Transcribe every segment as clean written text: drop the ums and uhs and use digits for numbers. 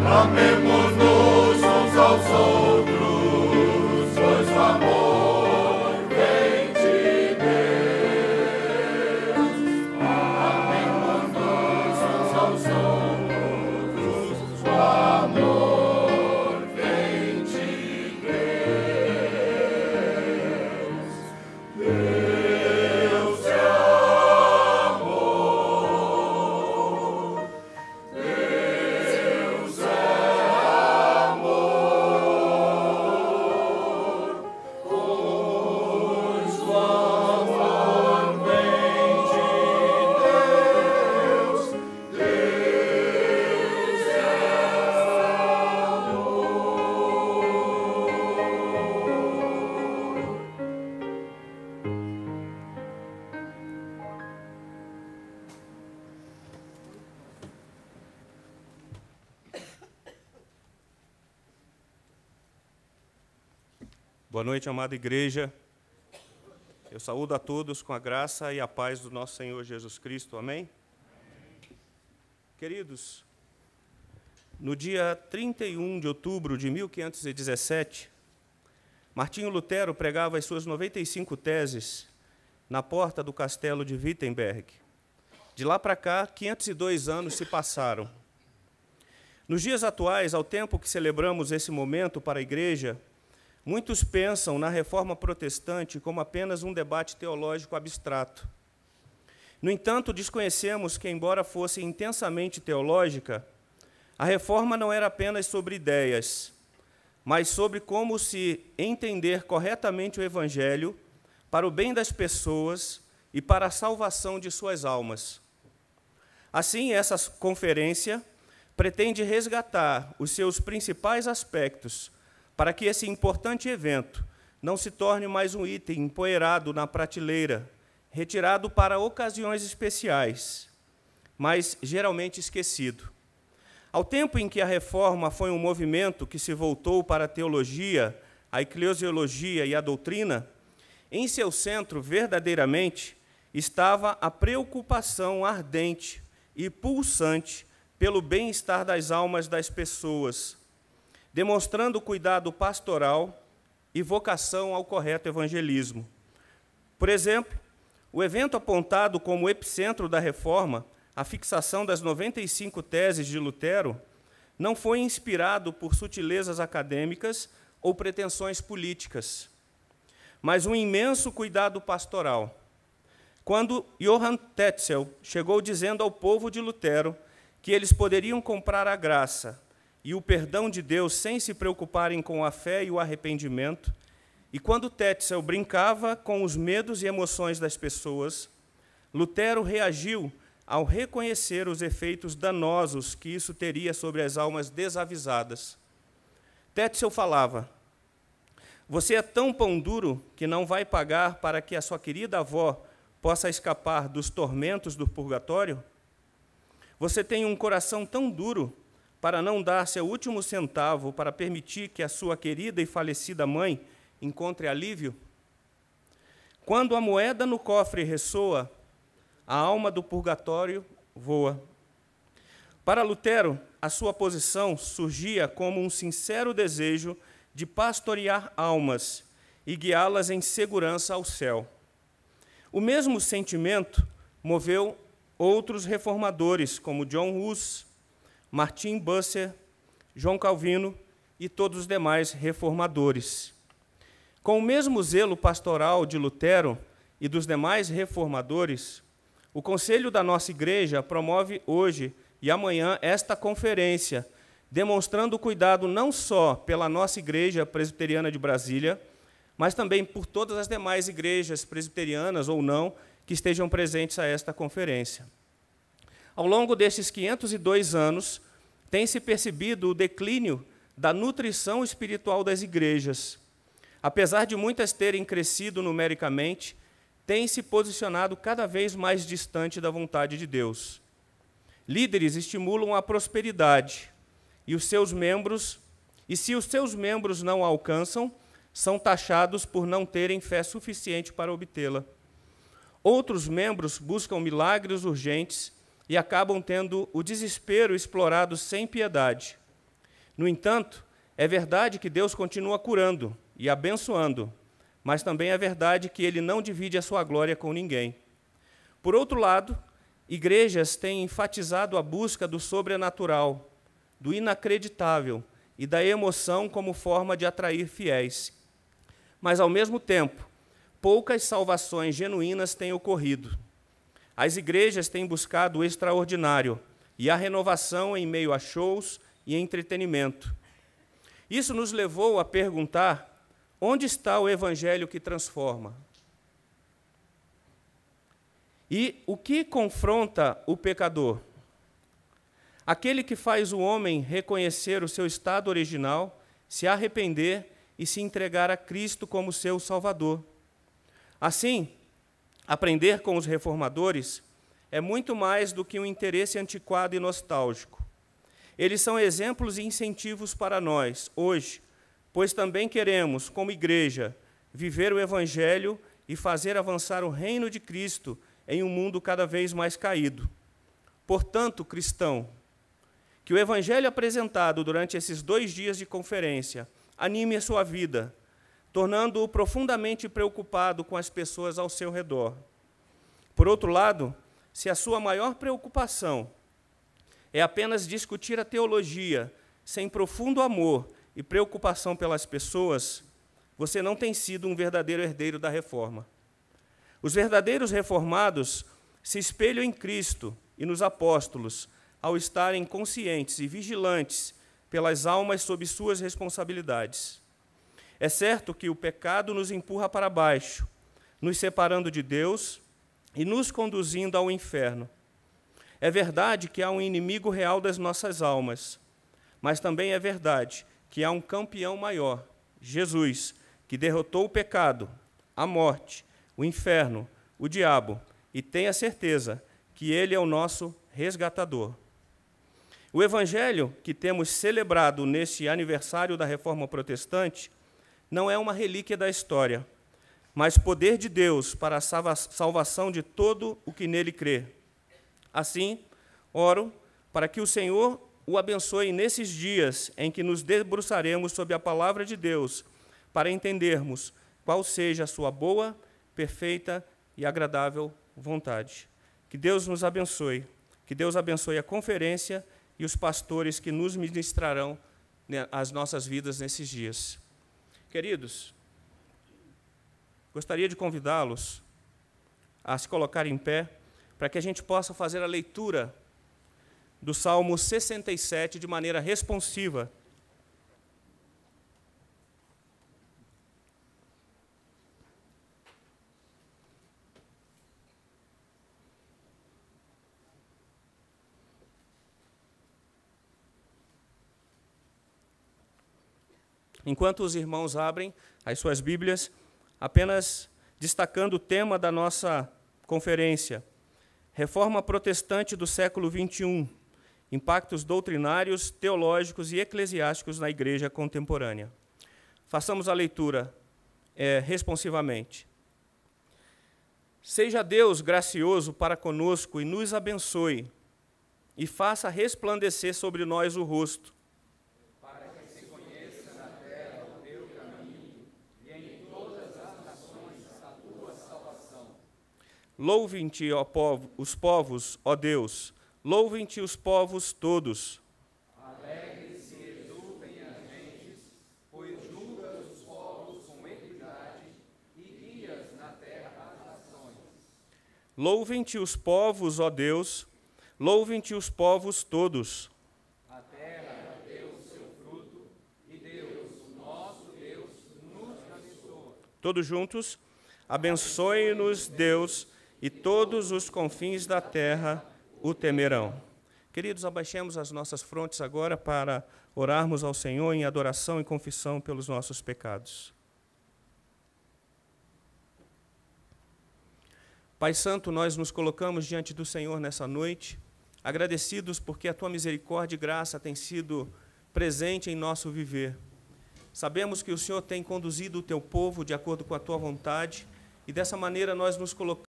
Amemo-nos uns aos outros, pois o amor vem de Deus. Amemo-nos uns aos outros, o amor vem de Deus. Deus é amor. Deus é Boa noite, amada igreja. Eu saúdo a todos com a graça e a paz do nosso Senhor Jesus Cristo. Amém? Queridos, no dia 31 de outubro de 1517, Martinho Lutero pregava as suas 95 teses na porta do castelo de Wittenberg. De lá para cá, 502 anos se passaram. Nos dias atuais, ao tempo que celebramos esse momento para a igreja, muitos pensam na reforma protestante como apenas um debate teológico abstrato. No entanto, desconhecemos que, embora fosse intensamente teológica, a reforma não era apenas sobre ideias, mas sobre como se entender corretamente o Evangelho para o bem das pessoas e para a salvação de suas almas. Assim, essa conferência pretende resgatar os seus principais aspectos para que esse importante evento não se torne mais um item empoeirado na prateleira, retirado para ocasiões especiais, mas geralmente esquecido. Ao tempo em que a reforma foi um movimento que se voltou para a teologia, a eclesiologia e a doutrina, em seu centro, verdadeiramente, estava a preocupação ardente e pulsante pelo bem-estar das almas das pessoas, demonstrando cuidado pastoral e vocação ao correto evangelismo. Por exemplo, o evento apontado como epicentro da reforma, a fixação das 95 teses de Lutero, não foi inspirado por sutilezas acadêmicas ou pretensões políticas, mas um imenso cuidado pastoral. Quando Johann Tetzel chegou dizendo ao povo de Lutero que eles poderiam comprar a graça e o perdão de Deus sem se preocuparem com a fé e o arrependimento, e quando Tetzel brincava com os medos e emoções das pessoas, Lutero reagiu ao reconhecer os efeitos danosos que isso teria sobre as almas desavisadas. Tetzel falava: "Você é tão pão duro que não vai pagar para que a sua querida avó possa escapar dos tormentos do purgatório? Você tem um coração tão duro para não dar seu último centavo para permitir que a sua querida e falecida mãe encontre alívio? Quando a moeda no cofre ressoa, a alma do purgatório voa." Para Lutero, a sua posição surgia como um sincero desejo de pastorear almas e guiá-las em segurança ao céu. O mesmo sentimento moveu outros reformadores, como John Hus, Martin Bucer, João Calvino e todos os demais reformadores. Com o mesmo zelo pastoral de Lutero, e dos demais reformadores, o conselho da nossa igreja promove hoje e amanhã esta conferência, demonstrando cuidado não só pela nossa igreja presbiteriana de Brasília, mas também por todas as demais igrejas presbiterianas ou não que estejam presentes a esta conferência. Ao longo destes 502 anos, tem-se percebido o declínio da nutrição espiritual das igrejas. Apesar de muitas terem crescido numericamente, têm se posicionado cada vez mais distante da vontade de Deus. Líderes estimulam a prosperidade, e se os seus membros não a alcançam, são taxados por não terem fé suficiente para obtê-la. Outros membros buscam milagres urgentes e acabam tendo o desespero explorado sem piedade. No entanto, é verdade que Deus continua curando e abençoando, mas também é verdade que Ele não divide a sua glória com ninguém. Por outro lado, igrejas têm enfatizado a busca do sobrenatural, do inacreditável e da emoção como forma de atrair fiéis. Mas, ao mesmo tempo, poucas salvações genuínas têm ocorrido. As igrejas têm buscado o extraordinário e a renovação em meio a shows e entretenimento. Isso nos levou a perguntar: onde está o evangelho que transforma? E o que confronta o pecador? Aquele que faz o homem reconhecer o seu estado original, se arrepender e se entregar a Cristo como seu Salvador. Assim, aprender com os reformadores é muito mais do que um interesse antiquado e nostálgico. Eles são exemplos e incentivos para nós, hoje, pois também queremos, como igreja, viver o Evangelho e fazer avançar o reino de Cristo em um mundo cada vez mais caído. Portanto, cristão, que o Evangelho apresentado durante esses 2 dias de conferência anime a sua vida, tornando-o profundamente preocupado com as pessoas ao seu redor. Por outro lado, se a sua maior preocupação é apenas discutir a teologia sem profundo amor e preocupação pelas pessoas, você não tem sido um verdadeiro herdeiro da reforma. Os verdadeiros reformados se espelham em Cristo e nos apóstolos ao estarem conscientes e vigilantes pelas almas sob suas responsabilidades. É certo que o pecado nos empurra para baixo, nos separando de Deus e nos conduzindo ao inferno. É verdade que há um inimigo real das nossas almas, mas também é verdade que há um campeão maior, Jesus, que derrotou o pecado, a morte, o inferno, o diabo, e tenha certeza que Ele é o nosso resgatador. O Evangelho que temos celebrado neste aniversário da Reforma Protestante não é uma relíquia da história, mas poder de Deus para a salvação de todo o que nele crê. Assim, oro para que o Senhor o abençoe nesses dias em que nos debruçaremos sobre a palavra de Deus, para entendermos qual seja a sua boa, perfeita e agradável vontade. Que Deus nos abençoe, que Deus abençoe a conferência e os pastores que nos ministrarão as nossas vidas nesses dias. Queridos, gostaria de convidá-los a se colocar em pé para que a gente possa fazer a leitura do Salmo 67 de maneira responsiva. Enquanto os irmãos abrem as suas Bíblias, apenas destacando o tema da nossa conferência: Reforma Protestante do século XXI, impactos doutrinários, teológicos e eclesiásticos na Igreja contemporânea. Façamos a leitura responsivamente. Seja Deus gracioso para conosco e nos abençoe, e faça resplandecer sobre nós o rosto, louvem-te, ó povo, os povos, ó Deus, louvem-te os povos todos. Alegre-se e exultem as gentes, pois julgas os povos com equidade e guias na terra as Louvem-te os povos, ó Deus, louvem-te os povos todos. A terra deu o seu fruto, e Deus, o nosso Deus, nos abençoa. Todos juntos, abençoe-nos, Deus, e todos os confins da terra o temerão. Queridos, abaixemos as nossas frontes agora para orarmos ao Senhor em adoração e confissão pelos nossos pecados. Pai Santo, nós nos colocamos diante do Senhor nessa noite, agradecidos porque a Tua misericórdia e graça tem sido presente em nosso viver. Sabemos que o Senhor tem conduzido o Teu povo de acordo com a Tua vontade, e dessa maneira nós nos colocamos,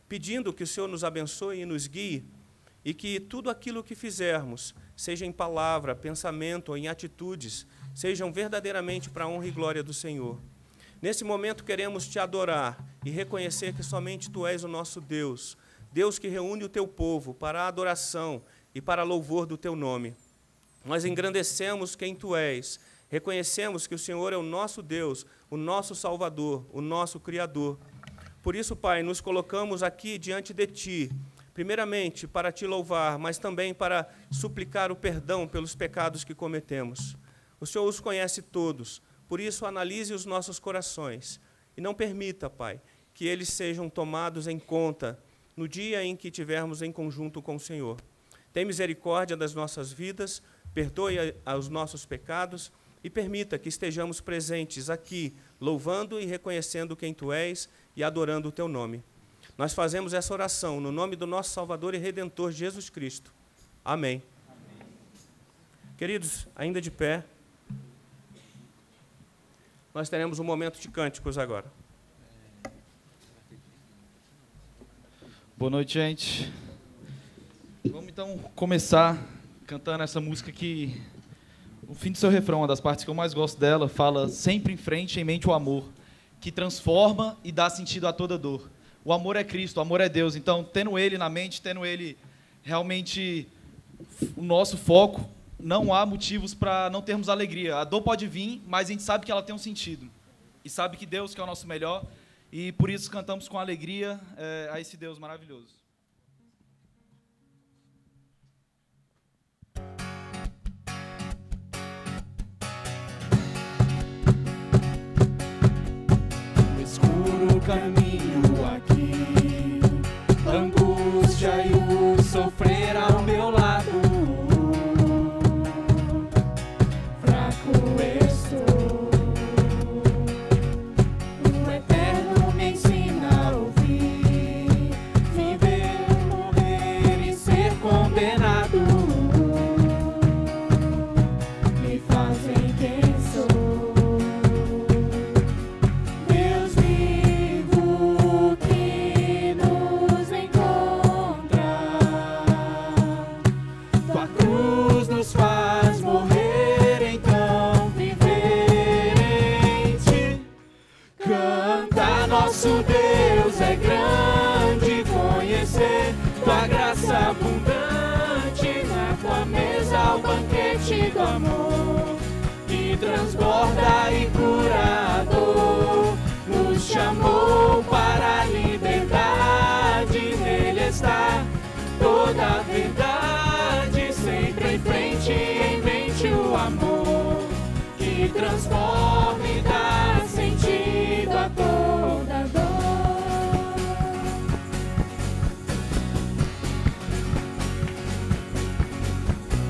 pedindo que o Senhor nos abençoe e nos guie, e que tudo aquilo que fizermos, seja em palavra, pensamento ou em atitudes, sejam verdadeiramente para a honra e glória do Senhor. Nesse momento queremos Te adorar e reconhecer que somente Tu és o nosso Deus, Deus que reúne o Teu povo para a adoração e para louvor do Teu nome. Nós engrandecemos quem Tu és, reconhecemos que o Senhor é o nosso Deus, o nosso Salvador, o nosso Criador. Por isso, Pai, nos colocamos aqui diante de Ti, primeiramente para Te louvar, mas também para suplicar o perdão pelos pecados que cometemos. O Senhor os conhece todos, por isso analise os nossos corações e não permita, Pai, que eles sejam tomados em conta no dia em que estivermos em conjunto com o Senhor. Tem misericórdia das nossas vidas, perdoe os nossos pecados e permita que estejamos presentes aqui, louvando e reconhecendo quem Tu és e adorando o Teu nome. Nós fazemos essa oração no nome do nosso Salvador e Redentor, Jesus Cristo. Amém. Amém. Queridos, ainda de pé, nós teremos um momento de cânticos agora. Boa noite, gente. Vamos então começar cantando essa música que, o fim do seu refrão, uma das partes que eu mais gosto dela, fala: sempre em frente, em mente o amor, que transforma e dá sentido a toda dor. O amor é Cristo, o amor é Deus. Então, tendo Ele na mente, tendo Ele realmente o nosso foco, não há motivos para não termos alegria. A dor pode vir, mas a gente sabe que ela tem um sentido. E sabe que Deus que é o nosso melhor. E por isso cantamos com alegria a esse Deus maravilhoso. No escuro caminho aqui, angústia e o sofrer ao meu lado. Fraco estou, o Eterno me ensina a ouvir, viver, morrer e ser condenado. Me fazem quem sou, Deus vivo que nos encontra. Tua cruz nos faz morrer, então viver em Ti. Canta, nosso Deus é grande, conhecer Tua graça abundante. Na Tua mesa o banquete do amor, que transborda e cura a dor. Nos chamou para a liberdade, nele está toda a verdade. Sempre em frente, em mente o amor, que transforma e dá sentido a toda dor.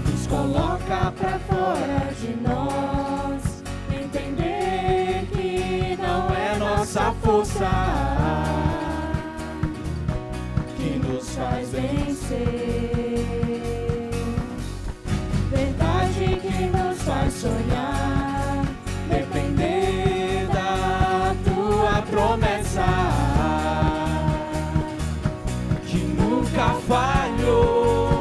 Nos coloca pra fora de nós, entender que não é nossa força que nos faz vencer. Verdade que nos faz sonhar, depender da Tua promessa, que nunca falhou.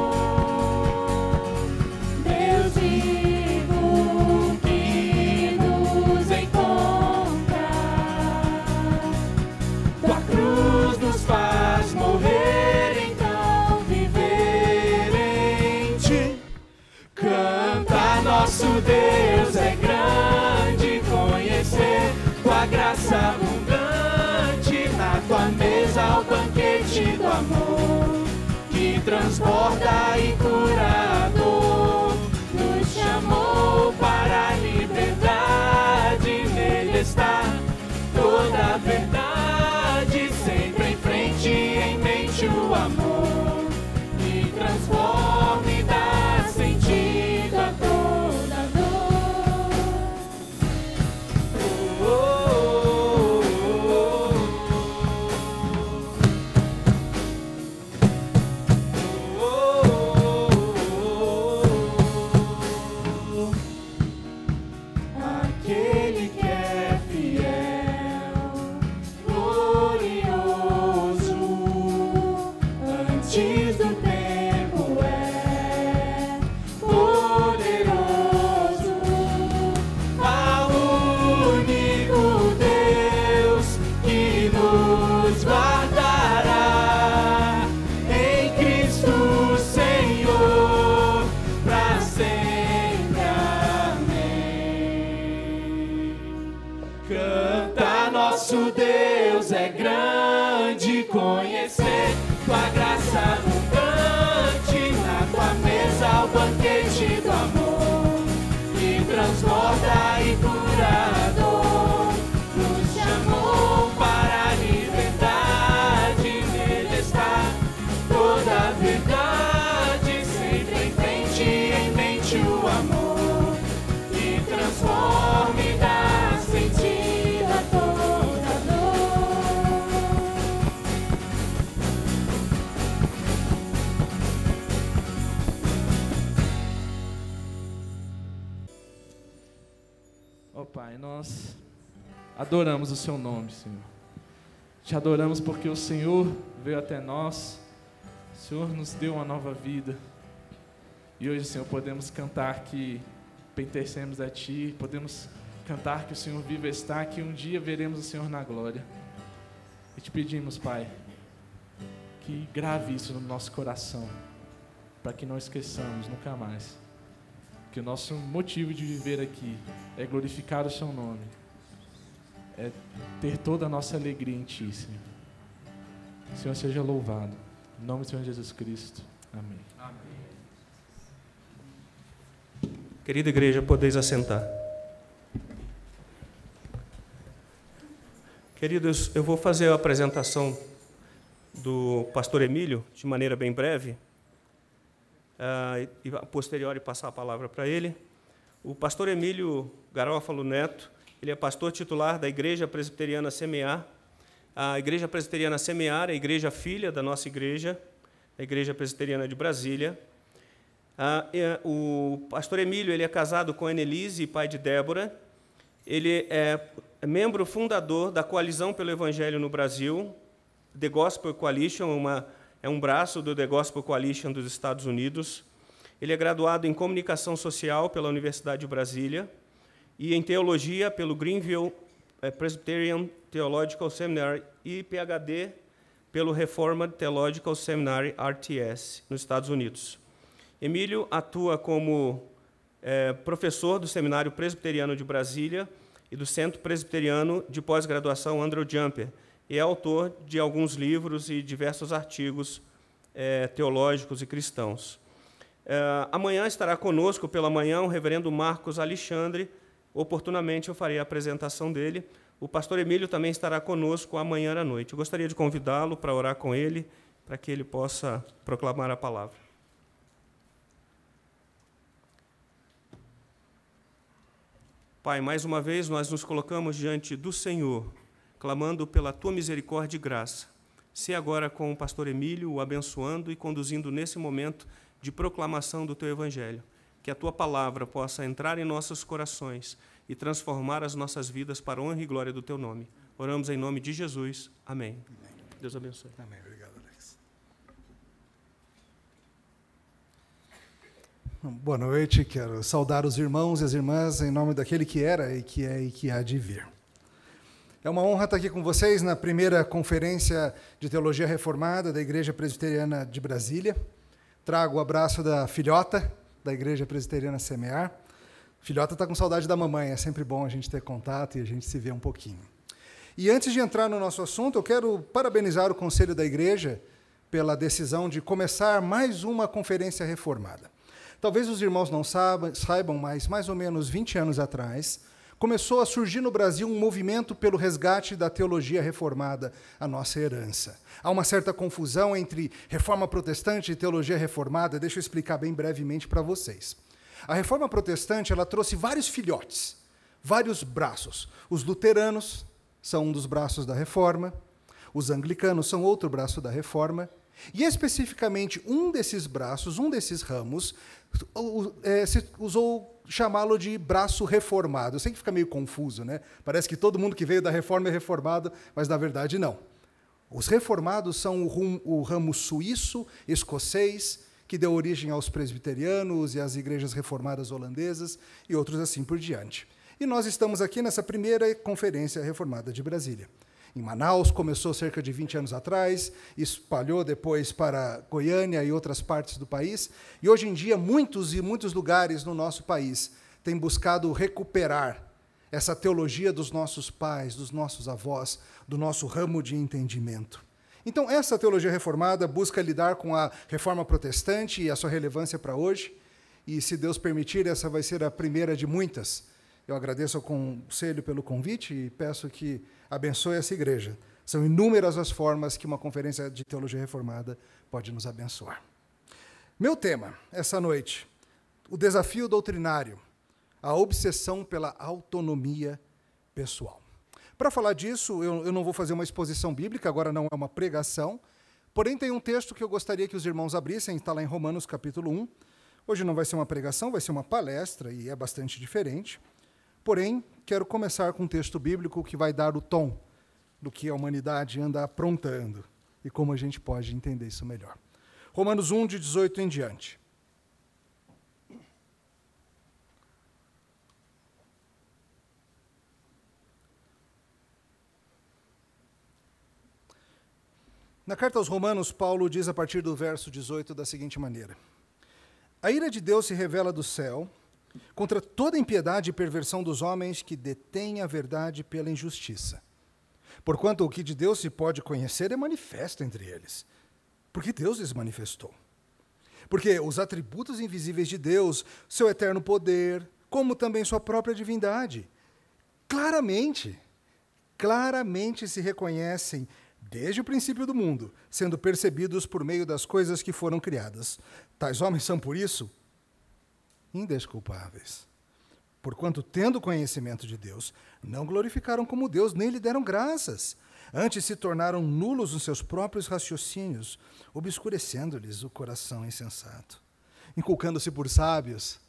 Deus vivo que nos encontra, Tua cruz nos faz morrer, então viver em Ti. Canta, nosso Deus é grande. vertente do amor que transborda e cura a dor. Nos chamou para a liberdade, nele está toda a verdade. Sempre em frente, em mente o amor que transforma e dá sentido a toda dor. Aquele que é fiel, glorioso, antes do tempo é poderoso, ao único Deus que nos guardará em Cristo Senhor pra sempre. Amém. Canta, nosso Deus é grande, conhecer tua graça abundante, na tua mesa o banquete do amor que transborda e cura a dor. Nos chamou para a liberdade, nele está toda a verdade. Sempre em frente, em mente o amor que transforma e dá sentido a toda dor. Ó Pai, nós adoramos o Seu nome, Senhor. Te adoramos porque o Senhor veio até nós, o Senhor nos deu uma nova vida. E hoje, Senhor, podemos cantar que pertencemos a Ti, podemos cantar que o Senhor vivo está, que um dia veremos o Senhor na glória. E te pedimos, Pai, que grave isso no nosso coração, para que não esqueçamos nunca mais que o nosso motivo de viver aqui é glorificar o Seu nome, é ter toda a nossa alegria em Ti, Senhor. O Senhor seja louvado. Em nome do Senhor Jesus Cristo. Amém. Querida igreja, podeis assentar. Queridos, eu vou fazer a apresentação do pastor Emílio de maneira bem breve, e a posteriori passar a palavra para ele. O pastor Emílio Garófalo Neto, ele é pastor titular da Igreja Presbiteriana Semear. A Igreja Presbiteriana Semear é a igreja filha da nossa igreja, a Igreja Presbiteriana de Brasília. O pastor Emílio, ele é casado com Annelise e pai de Débora. Ele é membro fundador da Coalizão pelo Evangelho no Brasil, The Gospel Coalition, é um braço do The Gospel Coalition dos Estados Unidos. Ele é graduado em Comunicação Social pela Universidade de Brasília e em Teologia pelo Greenville Presbyterian Theological Seminary e PhD pelo Reformed Theological Seminary, RTS, nos Estados Unidos. Emílio atua como professor do Seminário Presbiteriano de Brasília e do Centro Presbiteriano de Pós-Graduação Andrew Jumper, e é autor de alguns livros e diversos artigos teológicos e cristãos. Amanhã estará conosco pela manhã o reverendo Marcos Alexandre. Oportunamente eu farei a apresentação dele. O pastor Emílio também estará conosco amanhã à noite. Eu gostaria de convidá-lo para orar com ele, para que ele possa proclamar a palavra. Pai, mais uma vez nós nos colocamos diante do Senhor, clamando pela Tua misericórdia e graça. Se agora com o pastor Emílio, o abençoando e conduzindo nesse momento de proclamação do Teu Evangelho. Que a Tua palavra possa entrar em nossos corações e transformar as nossas vidas para a honra e glória do Teu nome. Oramos em nome de Jesus. Amém. Deus abençoe. Amém. Obrigado, Alex. Boa noite. Quero saudar os irmãos e as irmãs em nome daquele que era e que é e que há de vir. É uma honra estar aqui com vocês na primeira conferência de Teologia Reformada da Igreja Presbiteriana de Brasília. Trago o abraço da filhota da Igreja Presbiteriana Semear. Filhota está com saudade da mamãe, é sempre bom a gente ter contato e a gente se ver um pouquinho. E antes de entrar no nosso assunto, eu quero parabenizar o Conselho da Igreja pela decisão de começar mais uma conferência reformada. Talvez os irmãos não saibam, mas mais ou menos 20 anos atrás, começou a surgir no Brasil um movimento pelo resgate da teologia reformada, a nossa herança. Há uma certa confusão entre reforma protestante e teologia reformada, deixa eu explicar bem brevemente para vocês. A reforma protestante ela trouxe vários filhotes, vários braços. Os luteranos são um dos braços da reforma, os anglicanos são outro braço da reforma, e especificamente um desses braços, um desses ramos, se usou chamá-lo de braço reformado. Eu sei que fica meio confuso, né? Parece que todo mundo que veio da reforma é reformado, mas na verdade não. Os reformados são o ramo suíço, escocês, que deu origem aos presbiterianos e às igrejas reformadas holandesas e outros assim por diante. E nós estamos aqui nessa primeira conferência reformada de Brasília. Em Manaus, começou cerca de 20 anos atrás, espalhou depois para Goiânia e outras partes do país, e hoje em dia muitos lugares no nosso país têm buscado recuperar essa teologia dos nossos pais, dos nossos avós, do nosso ramo de entendimento. Então, essa teologia reformada busca lidar com a reforma protestante e a sua relevância para hoje, e, se Deus permitir, essa vai ser a primeira de muitas. Eu agradeço ao Conselho pelo convite e peço que abençoe essa igreja. São inúmeras as formas que uma conferência de teologia reformada pode nos abençoar. Meu tema, essa noite, o desafio doutrinário, a obsessão pela autonomia pessoal. Para falar disso, eu não vou fazer uma exposição bíblica, agora não é uma pregação, porém tem um texto que eu gostaria que os irmãos abrissem, está lá em Romanos capítulo 1. Hoje não vai ser uma pregação, vai ser uma palestra, e é bastante diferente. Porém, quero começar com um texto bíblico que vai dar o tom do que a humanidade anda aprontando e como a gente pode entender isso melhor. Romanos 1, de 18 em diante. Na carta aos Romanos, Paulo diz a partir do verso 18 da seguinte maneira: a ira de Deus se revela do céu contra toda impiedade e perversão dos homens que detêm a verdade pela injustiça. Porquanto o que de Deus se pode conhecer é manifesto entre eles, porque Deus lhes manifestou. Porque os atributos invisíveis de Deus, seu eterno poder, como também sua própria divindade, claramente se reconhecem desde o princípio do mundo, sendo percebidos por meio das coisas que foram criadas. Tais homens são, por isso, indesculpáveis. Porquanto, tendo conhecimento de Deus, não glorificaram como Deus, nem lhe deram graças. Antes se tornaram nulos nos seus próprios raciocínios, obscurecendo-lhes o coração insensato. Inculcando-se por sábios,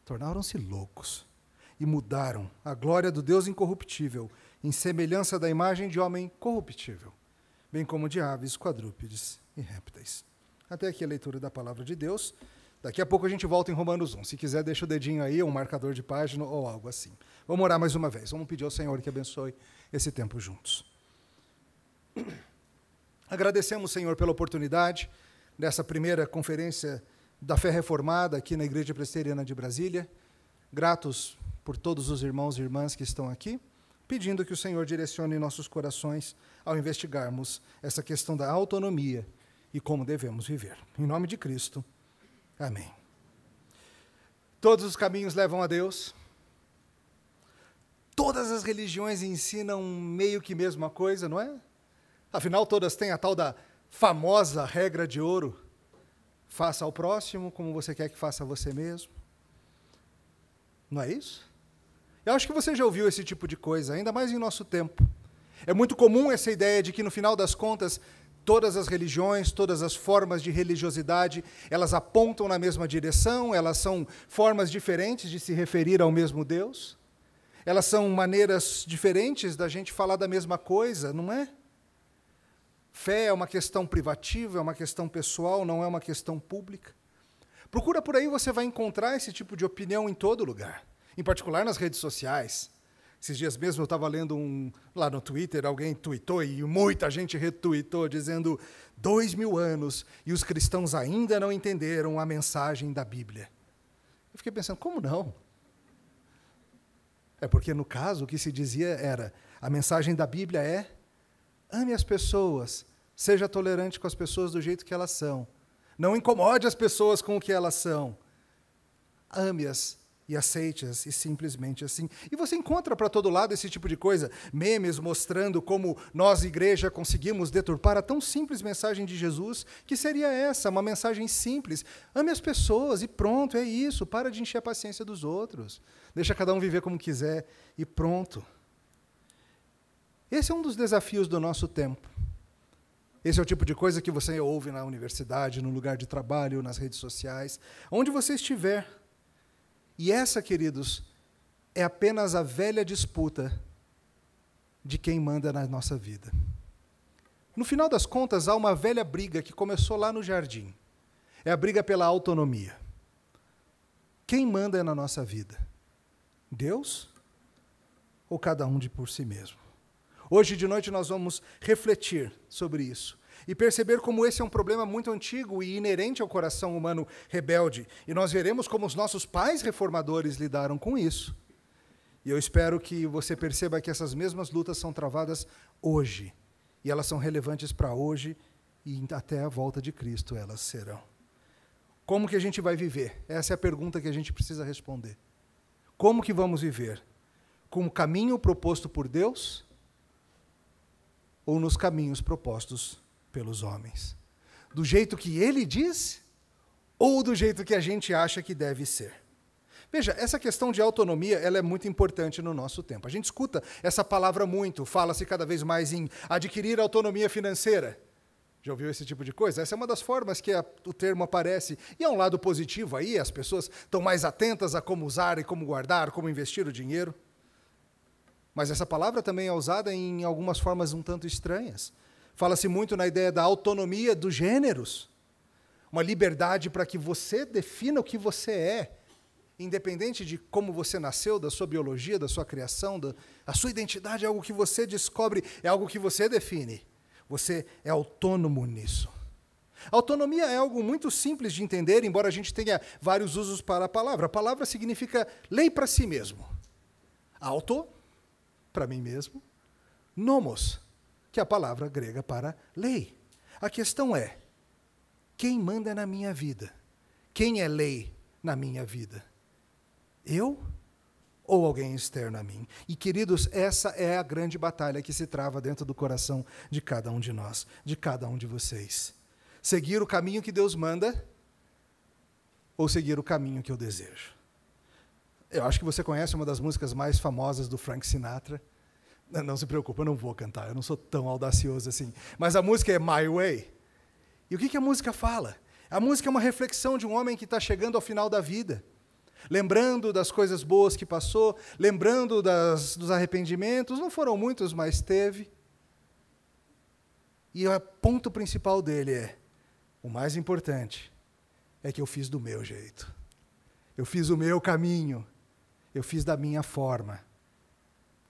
tornaram-se loucos e mudaram a glória do Deus incorruptível em semelhança da imagem de homem corruptível, bem como de aves, quadrúpedes e répteis. Até aqui a leitura da palavra de Deus. Daqui a pouco a gente volta em Romanos 1. Se quiser, deixa o dedinho aí, um marcador de página ou algo assim. Vamos orar mais uma vez. Vamos pedir ao Senhor que abençoe esse tempo juntos. Agradecemos, Senhor, pela oportunidade dessa primeira conferência da fé reformada aqui na Igreja Presbiteriana de Brasília. Gratos por todos os irmãos e irmãs que estão aqui, pedindo que o Senhor direcione nossos corações ao investigarmos essa questão da autonomia e como devemos viver. Em nome de Cristo. Amém. Todos os caminhos levam a Deus. Todas as religiões ensinam meio que a mesma coisa, não é? Afinal, todas têm a tal da famosa regra de ouro: faça ao próximo como você quer que faça a você mesmo. Não é isso? Eu acho que você já ouviu esse tipo de coisa, ainda mais em nosso tempo. É muito comum essa ideia de que, no final das contas, todas as religiões, todas as formas de religiosidade, elas apontam na mesma direção, elas são formas diferentes de se referir ao mesmo Deus, elas são maneiras diferentes da gente falar da mesma coisa, não é? Fé é uma questão privativa, é uma questão pessoal, não é uma questão pública. Procura por aí, você vai encontrar esse tipo de opinião em todo lugar, em particular nas redes sociais. Esses dias mesmo eu estava lendo lá no Twitter, alguém tweetou e muita gente retweetou, dizendo 2000 anos e os cristãos ainda não entenderam a mensagem da Bíblia. Eu fiquei pensando, como não? É porque, no caso, o que se dizia era: A mensagem da Bíblia é: ame as pessoas, seja tolerante com as pessoas do jeito que elas são. Não incomode as pessoas com o que elas são. Ame-as e aceite-as, e simplesmente assim. E você encontra para todo lado esse tipo de coisa, memes mostrando como nós, igreja, conseguimos deturpar a tão simples mensagem de Jesus, que seria essa, uma mensagem simples. Ame as pessoas e pronto, é isso. Para de encher a paciência dos outros. Deixa cada um viver como quiser e pronto. Esse é um dos desafios do nosso tempo. Esse é o tipo de coisa que você ouve na universidade, no lugar de trabalho, nas redes sociais, onde você estiver. E essa, queridos, é apenas a velha disputa de quem manda na nossa vida. No final das contas, há uma velha briga que começou lá no jardim. É a briga pela autonomia. Quem manda na nossa vida? Deus ou cada um de por si mesmo? Hoje de noite nós vamos refletir sobre isso e perceber como esse é um problema muito antigo e inerente ao coração humano rebelde. E nós veremos como os nossos pais reformadores lidaram com isso. E eu espero que você perceba que essas mesmas lutas são travadas hoje. E elas são relevantes para hoje e até a volta de Cristo elas serão. Como que a gente vai viver? Essa é a pergunta que a gente precisa responder. Como que vamos viver? Com o caminho proposto por Deus ou nos caminhos propostos pelos homens? Do jeito que ele diz ou do jeito que a gente acha que deve ser? Veja, essa questão de autonomia, ela é muito importante no nosso tempo. A gente escuta essa palavra muito, fala-se cada vez mais em adquirir autonomia financeira. Já ouviu esse tipo de coisa? Essa é uma das formas que o termo aparece. E há um lado positivo aí, as pessoas estão mais atentas a como usar e como guardar, como investir o dinheiro. Mas essa palavra também é usada em algumas formas um tanto estranhas. Fala-se muito na ideia da autonomia dos gêneros. Uma liberdade para que você defina o que você é, independente de como você nasceu, da sua biologia, da sua criação, a sua identidade é algo que você descobre, é algo que você define. Você é autônomo nisso. Autonomia é algo muito simples de entender, embora a gente tenha vários usos para a palavra. A palavra significa lei para si mesmo. Auto, para mim mesmo. Nomos, que é a palavra grega para lei. A questão é, quem manda na minha vida? Quem é lei na minha vida? Eu ou alguém externo a mim? E, queridos, essa é a grande batalha que se trava dentro do coração de cada um de nós, de cada um de vocês. Seguir o caminho que Deus manda ou seguir o caminho que eu desejo? Eu acho que você conhece uma das músicas mais famosas do Frank Sinatra. Não se preocupe, eu não vou cantar, eu não sou tão audacioso assim. Mas a música é My Way. E o que a música fala? A música é uma reflexão de um homem que está chegando ao final da vida, lembrando das coisas boas que passou, lembrando dos arrependimentos, não foram muitos, mas teve. E o ponto principal dele é, o mais importante, é que eu fiz do meu jeito. Eu fiz o meu caminho. Eu fiz da minha forma.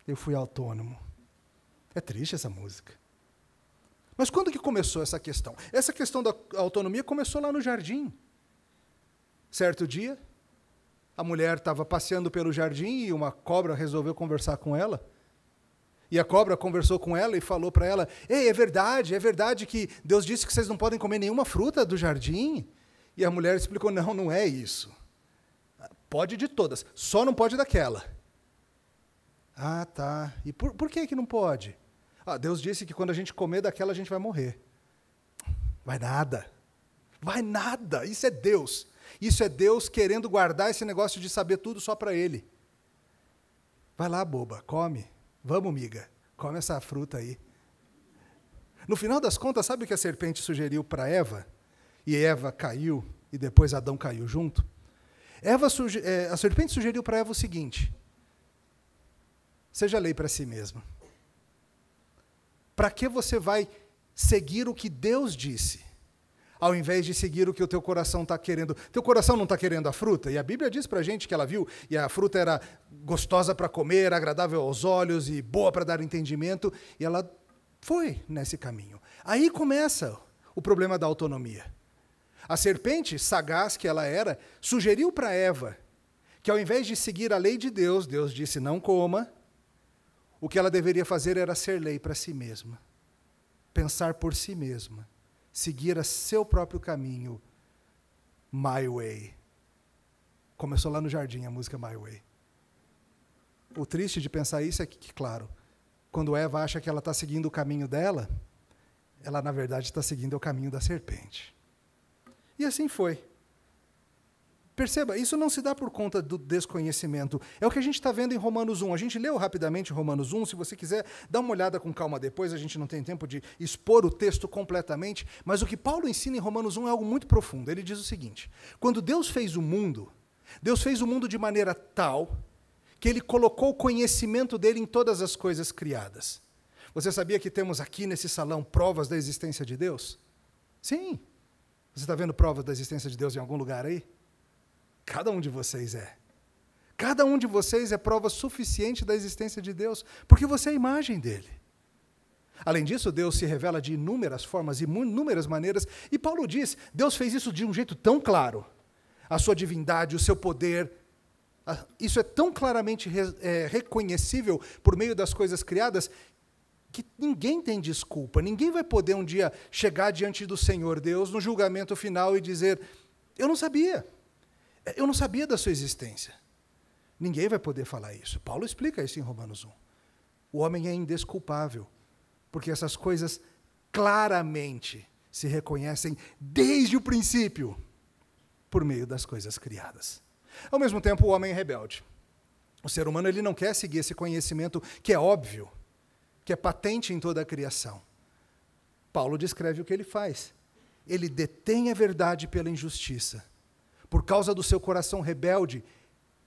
Eu fui autônomo. É triste essa música. Mas quando que começou essa questão? Essa questão da autonomia começou lá no jardim. Certo dia, a mulher estava passeando pelo jardim e uma cobra resolveu conversar com ela. E a cobra conversou com ela e falou para ela, ei, é verdade que Deus disse que vocês não podem comer nenhuma fruta do jardim? E a mulher explicou, não é isso. Pode de todas, só não pode daquela. Ah, tá. E por que não pode? Ah, Deus disse que quando a gente comer daquela, a gente vai morrer. Vai nada. Vai nada. Isso é Deus. Isso é Deus querendo guardar esse negócio de saber tudo só para Ele. Vai lá, boba, come. Vamos, miga, come essa fruta aí. No final das contas, sabe o que a serpente sugeriu para Eva? E Eva caiu, e depois Adão caiu junto? A serpente sugeriu para Eva o seguinte, seja lei para si mesma. Para que você vai seguir o que Deus disse, ao invés de seguir o que o teu coração está querendo? Teu coração não está querendo a fruta? E a Bíblia diz para a gente que ela viu, e a fruta era gostosa para comer, agradável aos olhos e boa para dar entendimento, e ela foi nesse caminho. Aí começa o problema da autonomia. A serpente, sagaz que ela era, sugeriu para Eva que, ao invés de seguir a lei de Deus, Deus disse, não coma, o que ela deveria fazer era ser lei para si mesma, pensar por si mesma, seguir a seu próprio caminho, My Way. Começou lá no jardim a música My Way. O triste de pensar isso é que, claro, quando Eva acha que ela está seguindo o caminho dela, ela, na verdade, está seguindo o caminho da serpente. E assim foi. Perceba, isso não se dá por conta do desconhecimento. É o que a gente está vendo em Romanos 1. A gente leu rapidamente Romanos 1. Se você quiser, dá uma olhada com calma depois. A gente não tem tempo de expor o texto completamente. Mas o que Paulo ensina em Romanos 1 é algo muito profundo. Ele diz o seguinte: quando Deus fez o mundo de maneira tal que Ele colocou o conhecimento dele em todas as coisas criadas. Você sabia que temos aqui nesse salão provas da existência de Deus? Sim. Você está vendo provas da existência de Deus em algum lugar aí? Cada um de vocês é. Cada um de vocês é prova suficiente da existência de Deus, porque você é a imagem dele. Além disso, Deus se revela de inúmeras formas e inúmeras maneiras, e Paulo diz, Deus fez isso de um jeito tão claro. A sua divindade, o seu poder, isso é tão claramente reconhecível por meio das coisas criadas, que ninguém tem desculpa, ninguém vai poder um dia chegar diante do Senhor Deus no julgamento final e dizer, eu não sabia da sua existência. Ninguém vai poder falar isso. Paulo explica isso em Romanos 1. O homem é indesculpável, porque essas coisas claramente se reconhecem desde o princípio, por meio das coisas criadas. Ao mesmo tempo, o homem é rebelde. O ser humano ele não quer seguir esse conhecimento que é óbvio, que é patente em toda a criação. Paulo descreve o que ele faz. Ele detém a verdade pela injustiça. Por causa do seu coração rebelde,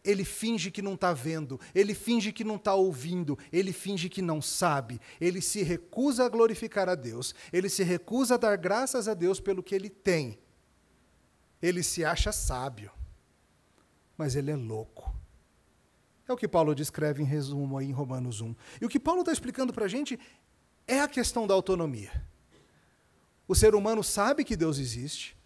ele finge que não está vendo, ele finge que não está ouvindo, ele finge que não sabe, ele se recusa a glorificar a Deus, ele se recusa a dar graças a Deus pelo que ele tem. Ele se acha sábio, mas ele é louco. É o que Paulo descreve em resumo aí em Romanos 1. E o que Paulo está explicando para a gente é a questão da autonomia. O ser humano sabe que Deus existe,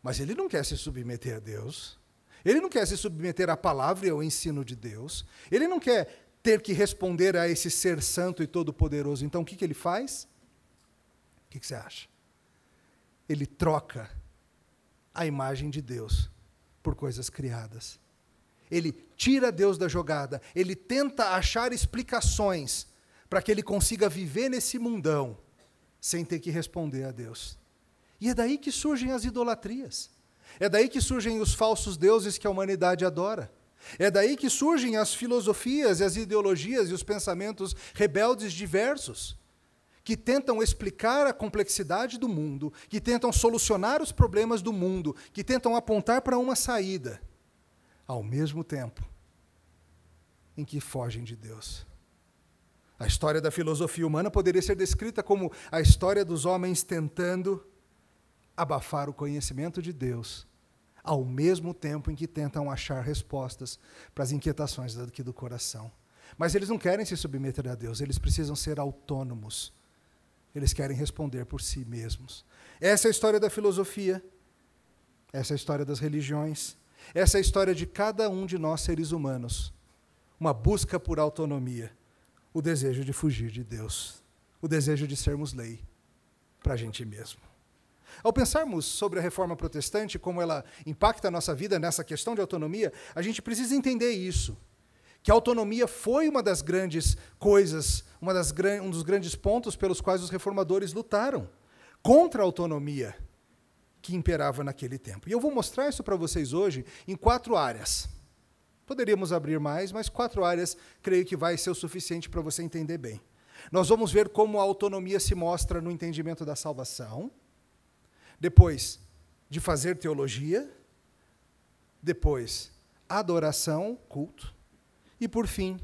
mas ele não quer se submeter a Deus. Ele não quer se submeter à palavra e ao ensino de Deus. Ele não quer ter que responder a esse ser santo e todo-poderoso. Então, o que ele faz? O que você acha? Ele troca a imagem de Deus por coisas criadas. Ele tira Deus da jogada. Ele tenta achar explicações para que ele consiga viver nesse mundão sem ter que responder a Deus. E é daí que surgem as idolatrias. É daí que surgem os falsos deuses que a humanidade adora. É daí que surgem as filosofias, e as ideologias e os pensamentos rebeldes diversos, que tentam explicar a complexidade do mundo, que tentam solucionar os problemas do mundo, que tentam apontar para uma saída, ao mesmo tempo em que fogem de Deus. A história da filosofia humana poderia ser descrita como a história dos homens tentando abafar o conhecimento de Deus, ao mesmo tempo em que tentam achar respostas para as inquietações daqui do coração. Mas eles não querem se submeter a Deus, eles precisam ser autônomos. Eles querem responder por si mesmos. Essa é a história da filosofia, essa é a história das religiões, essa é a história de cada um de nós seres humanos. Uma busca por autonomia, o desejo de fugir de Deus, o desejo de sermos lei para a gente mesmo. Ao pensarmos sobre a reforma protestante, como ela impacta a nossa vida nessa questão de autonomia, a gente precisa entender isso, que a autonomia foi uma das grandes coisas, um dos grandes pontos pelos quais os reformadores lutaram contra a autonomia que imperava naquele tempo. E eu vou mostrar isso para vocês hoje em 4 áreas. Poderíamos abrir mais, mas 4 áreas creio que vai ser o suficiente para você entender bem. Nós vamos ver como a autonomia se mostra no entendimento da salvação, depois de fazer teologia, depois adoração, culto, e por fim,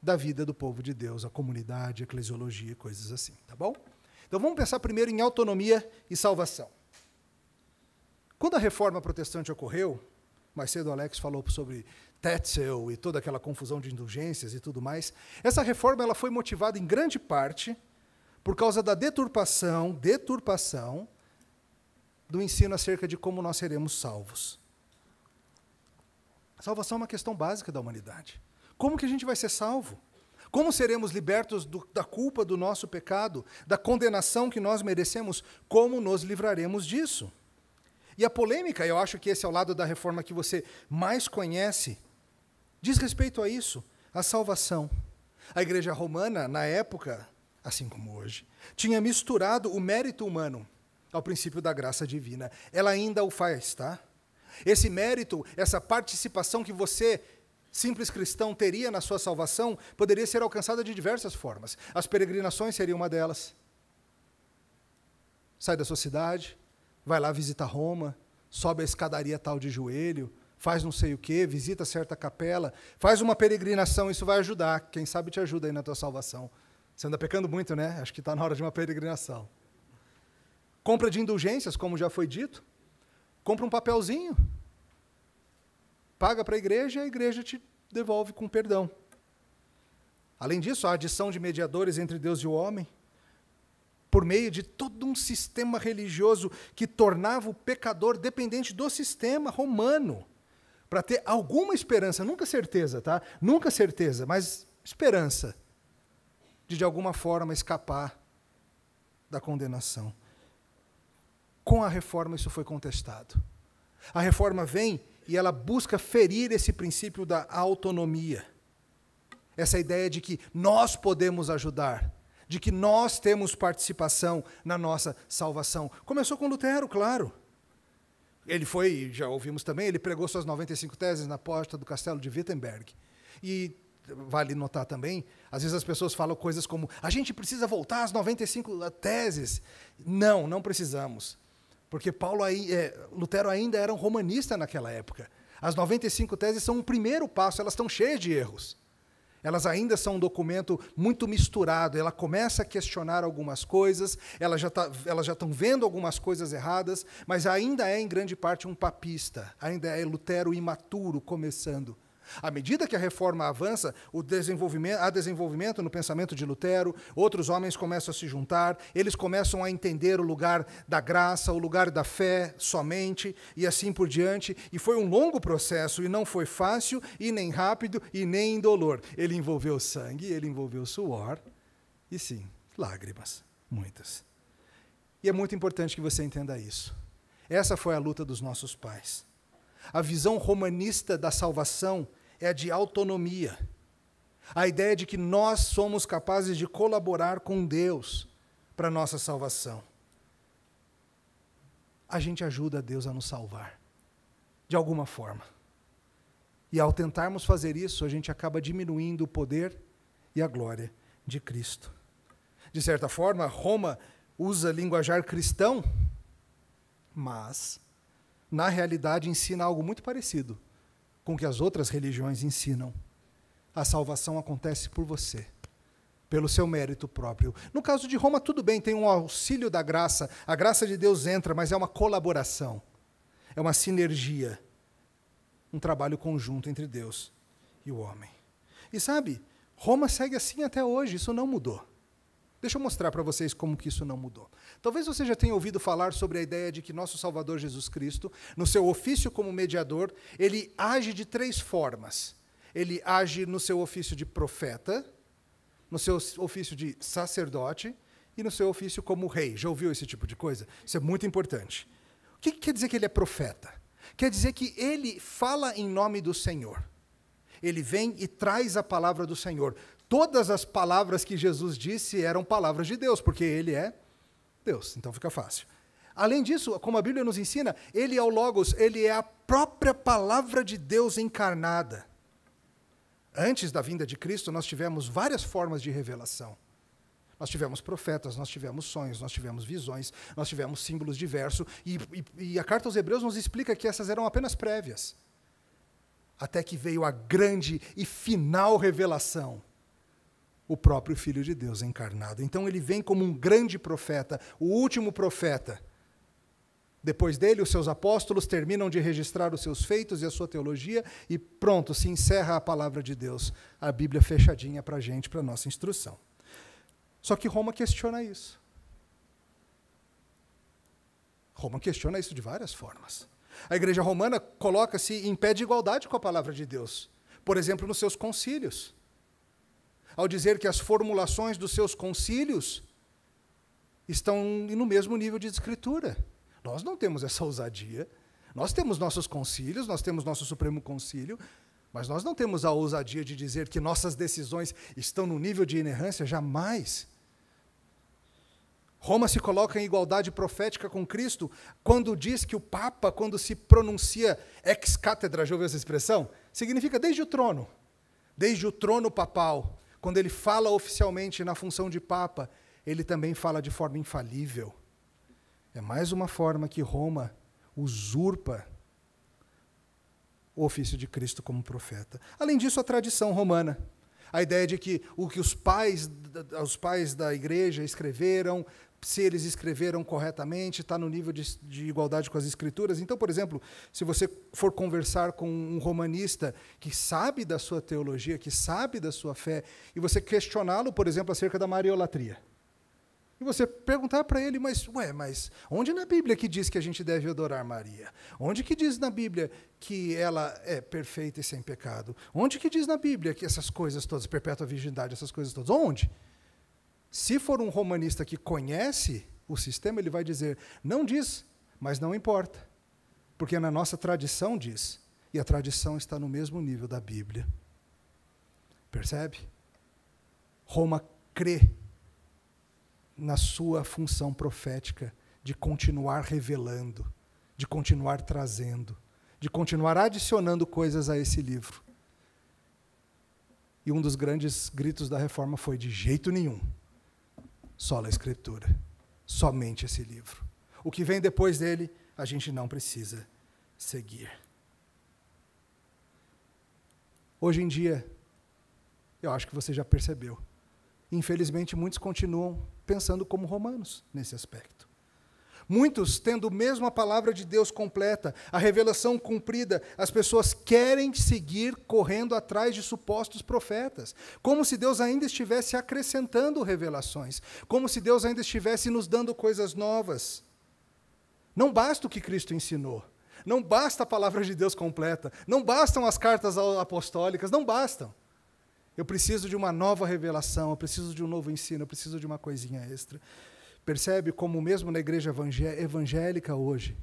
da vida do povo de Deus, a comunidade, a eclesiologia, coisas assim, tá bom? Então vamos pensar primeiro em autonomia e salvação. Quando a reforma protestante ocorreu, mais cedo o Alex falou sobre Tetzel e toda aquela confusão de indulgências e tudo mais, essa reforma ela foi motivada em grande parte por causa da deturpação do ensino acerca de como nós seremos salvos. A salvação é uma questão básica da humanidade. Como que a gente vai ser salvo? Como seremos libertos da culpa do nosso pecado, da condenação que nós merecemos? Como nos livraremos disso? E a polêmica, eu acho que esse é o lado da reforma que você mais conhece, diz respeito a isso, a salvação. A igreja romana, na época, assim como hoje, tinha misturado o mérito humano ao princípio da graça divina. Ela ainda o faz, tá? Esse mérito, essa participação que você, simples cristão, teria na sua salvação, poderia ser alcançada de diversas formas. As peregrinações seriam uma delas. Sai da sua cidade, vai lá visitar Roma, sobe a escadaria tal de joelho, faz não sei o quê, visita certa capela, faz uma peregrinação, isso vai ajudar. Quem sabe te ajuda aí na tua salvação. Você anda pecando muito, né? Acho que está na hora de uma peregrinação. Compra de indulgências, como já foi dito. Compra um papelzinho, paga para a igreja te devolve com perdão. Além disso, a adição de mediadores entre Deus e o homem, por meio de todo um sistema religioso que tornava o pecador dependente do sistema romano, para ter alguma esperança, nunca certeza, tá? Nunca certeza, mas esperança de alguma forma escapar da condenação. Com a reforma isso foi contestado. A reforma vem e ela busca ferir esse princípio da autonomia. Essa ideia de que nós podemos ajudar, de que nós temos participação na nossa salvação. Começou com Lutero, claro. Ele foi, já ouvimos também, ele pregou suas 95 teses na porta do castelo de Wittenberg. E vale notar também, às vezes as pessoas falam coisas como, a gente precisa voltar às 95 teses. Não precisamos. Porque Lutero ainda era um romanista naquela época. As 95 teses são um primeiro passo, elas estão cheias de erros. Elas ainda são um documento muito misturado, ela começa a questionar algumas coisas, elas já estão vendo algumas coisas erradas, mas ainda é, em grande parte, um papista, ainda é Lutero imaturo começando. À medida que a reforma avança, há desenvolvimento no pensamento de Lutero, outros homens começam a se juntar, eles começam a entender o lugar da graça, o lugar da fé somente, e assim por diante. E foi um longo processo, e não foi fácil, e nem rápido, e nem indolor. Ele envolveu sangue, ele envolveu suor, e sim, lágrimas, muitas. E é muito importante que você entenda isso. Essa foi a luta dos nossos pais. A visão romanista da salvação é a de autonomia. A ideia de que nós somos capazes de colaborar com Deus para a nossa salvação. A gente ajuda a Deus a nos salvar, de alguma forma. E ao tentarmos fazer isso, a gente acaba diminuindo o poder e a glória de Cristo. De certa forma, Roma usa linguajar cristão, mas na realidade, ensina algo muito parecido com o que as outras religiões ensinam. A salvação acontece por você, pelo seu mérito próprio. No caso de Roma, tudo bem, tem um auxílio da graça, a graça de Deus entra, mas é uma colaboração, é uma sinergia, um trabalho conjunto entre Deus e o homem. E sabe, Roma segue assim até hoje, isso não mudou. Deixa eu mostrar para vocês como que isso não mudou. Talvez você já tenha ouvido falar sobre a ideia de que nosso Salvador Jesus Cristo, no seu ofício como mediador, ele age de 3 formas. Ele age no seu ofício de profeta, no seu ofício de sacerdote e no seu ofício como rei. Já ouviu esse tipo de coisa? Isso é muito importante. O que quer dizer que ele é profeta? Quer dizer que ele fala em nome do Senhor. Ele vem e traz a palavra do Senhor. Todas as palavras que Jesus disse eram palavras de Deus, porque ele é Deus, então fica fácil. Além disso, como a Bíblia nos ensina, ele é o Logos, ele é a própria palavra de Deus encarnada. Antes da vinda de Cristo, nós tivemos várias formas de revelação. Nós tivemos profetas, nós tivemos sonhos, nós tivemos visões, nós tivemos símbolos diversos, e a carta aos Hebreus nos explica que essas eram apenas prévias. Até que veio a grande e final revelação, o próprio Filho de Deus encarnado. Então ele vem como um grande profeta, o último profeta. Depois dele, os seus apóstolos terminam de registrar os seus feitos e a sua teologia, e pronto, se encerra a palavra de Deus, a Bíblia fechadinha para a gente, para a nossa instrução. Só que Roma questiona isso. Roma questiona isso de várias formas. A igreja romana coloca-se em pé de igualdade com a palavra de Deus. Por exemplo, nos seus concílios. ao dizer que as formulações dos seus concílios estão no mesmo nível de escritura. Nós não temos essa ousadia. Nós temos nossos concílios, nós temos nosso Supremo Concílio, mas nós não temos a ousadia de dizer que nossas decisões estão no nível de inerrância, jamais. Roma se coloca em igualdade profética com Cristo quando diz que o Papa, quando se pronuncia ex cátedra, já ouviu essa expressão? Significa desde o trono papal. Quando ele fala oficialmente na função de Papa, ele também fala de forma infalível. É mais uma forma que Roma usurpa o ofício de Cristo como profeta. Além disso, a tradição romana. A ideia de que o que os pais da igreja escreveram, se eles escreveram corretamente, está no nível de igualdade com as escrituras. Então, por exemplo, se você for conversar com um romanista que sabe da sua teologia, que sabe da sua fé, e você questioná-lo, por exemplo, acerca da mariolatria, e você perguntar para ele, mas onde na Bíblia que diz que a gente deve adorar Maria? Onde que diz na Bíblia que ela é perfeita e sem pecado? Onde que diz na Bíblia que essas coisas todas, perpétua virgindade, essas coisas todas? Onde? Se for um romanista que conhece o sistema, ele vai dizer, não diz, mas não importa. Porque na nossa tradição diz, e a tradição está no mesmo nível da Bíblia. Percebe? Roma crê na sua função profética de continuar revelando, de continuar trazendo, de continuar adicionando coisas a esse livro. E um dos grandes gritos da Reforma foi, de jeito nenhum, só a Escritura, somente esse livro. O que vem depois dele, a gente não precisa seguir. Hoje em dia, eu acho que você já percebeu, infelizmente muitos continuam pensando como romanos nesse aspecto. Muitos, tendo mesmo a palavra de Deus completa, a revelação cumprida, as pessoas querem seguir correndo atrás de supostos profetas, como se Deus ainda estivesse acrescentando revelações, como se Deus ainda estivesse nos dando coisas novas. Não basta o que Cristo ensinou, não basta a palavra de Deus completa, não bastam as cartas apostólicas, não bastam. Eu preciso de uma nova revelação, eu preciso de um novo ensino, eu preciso de uma coisinha extra. Percebe como mesmo na igreja evangélica hoje,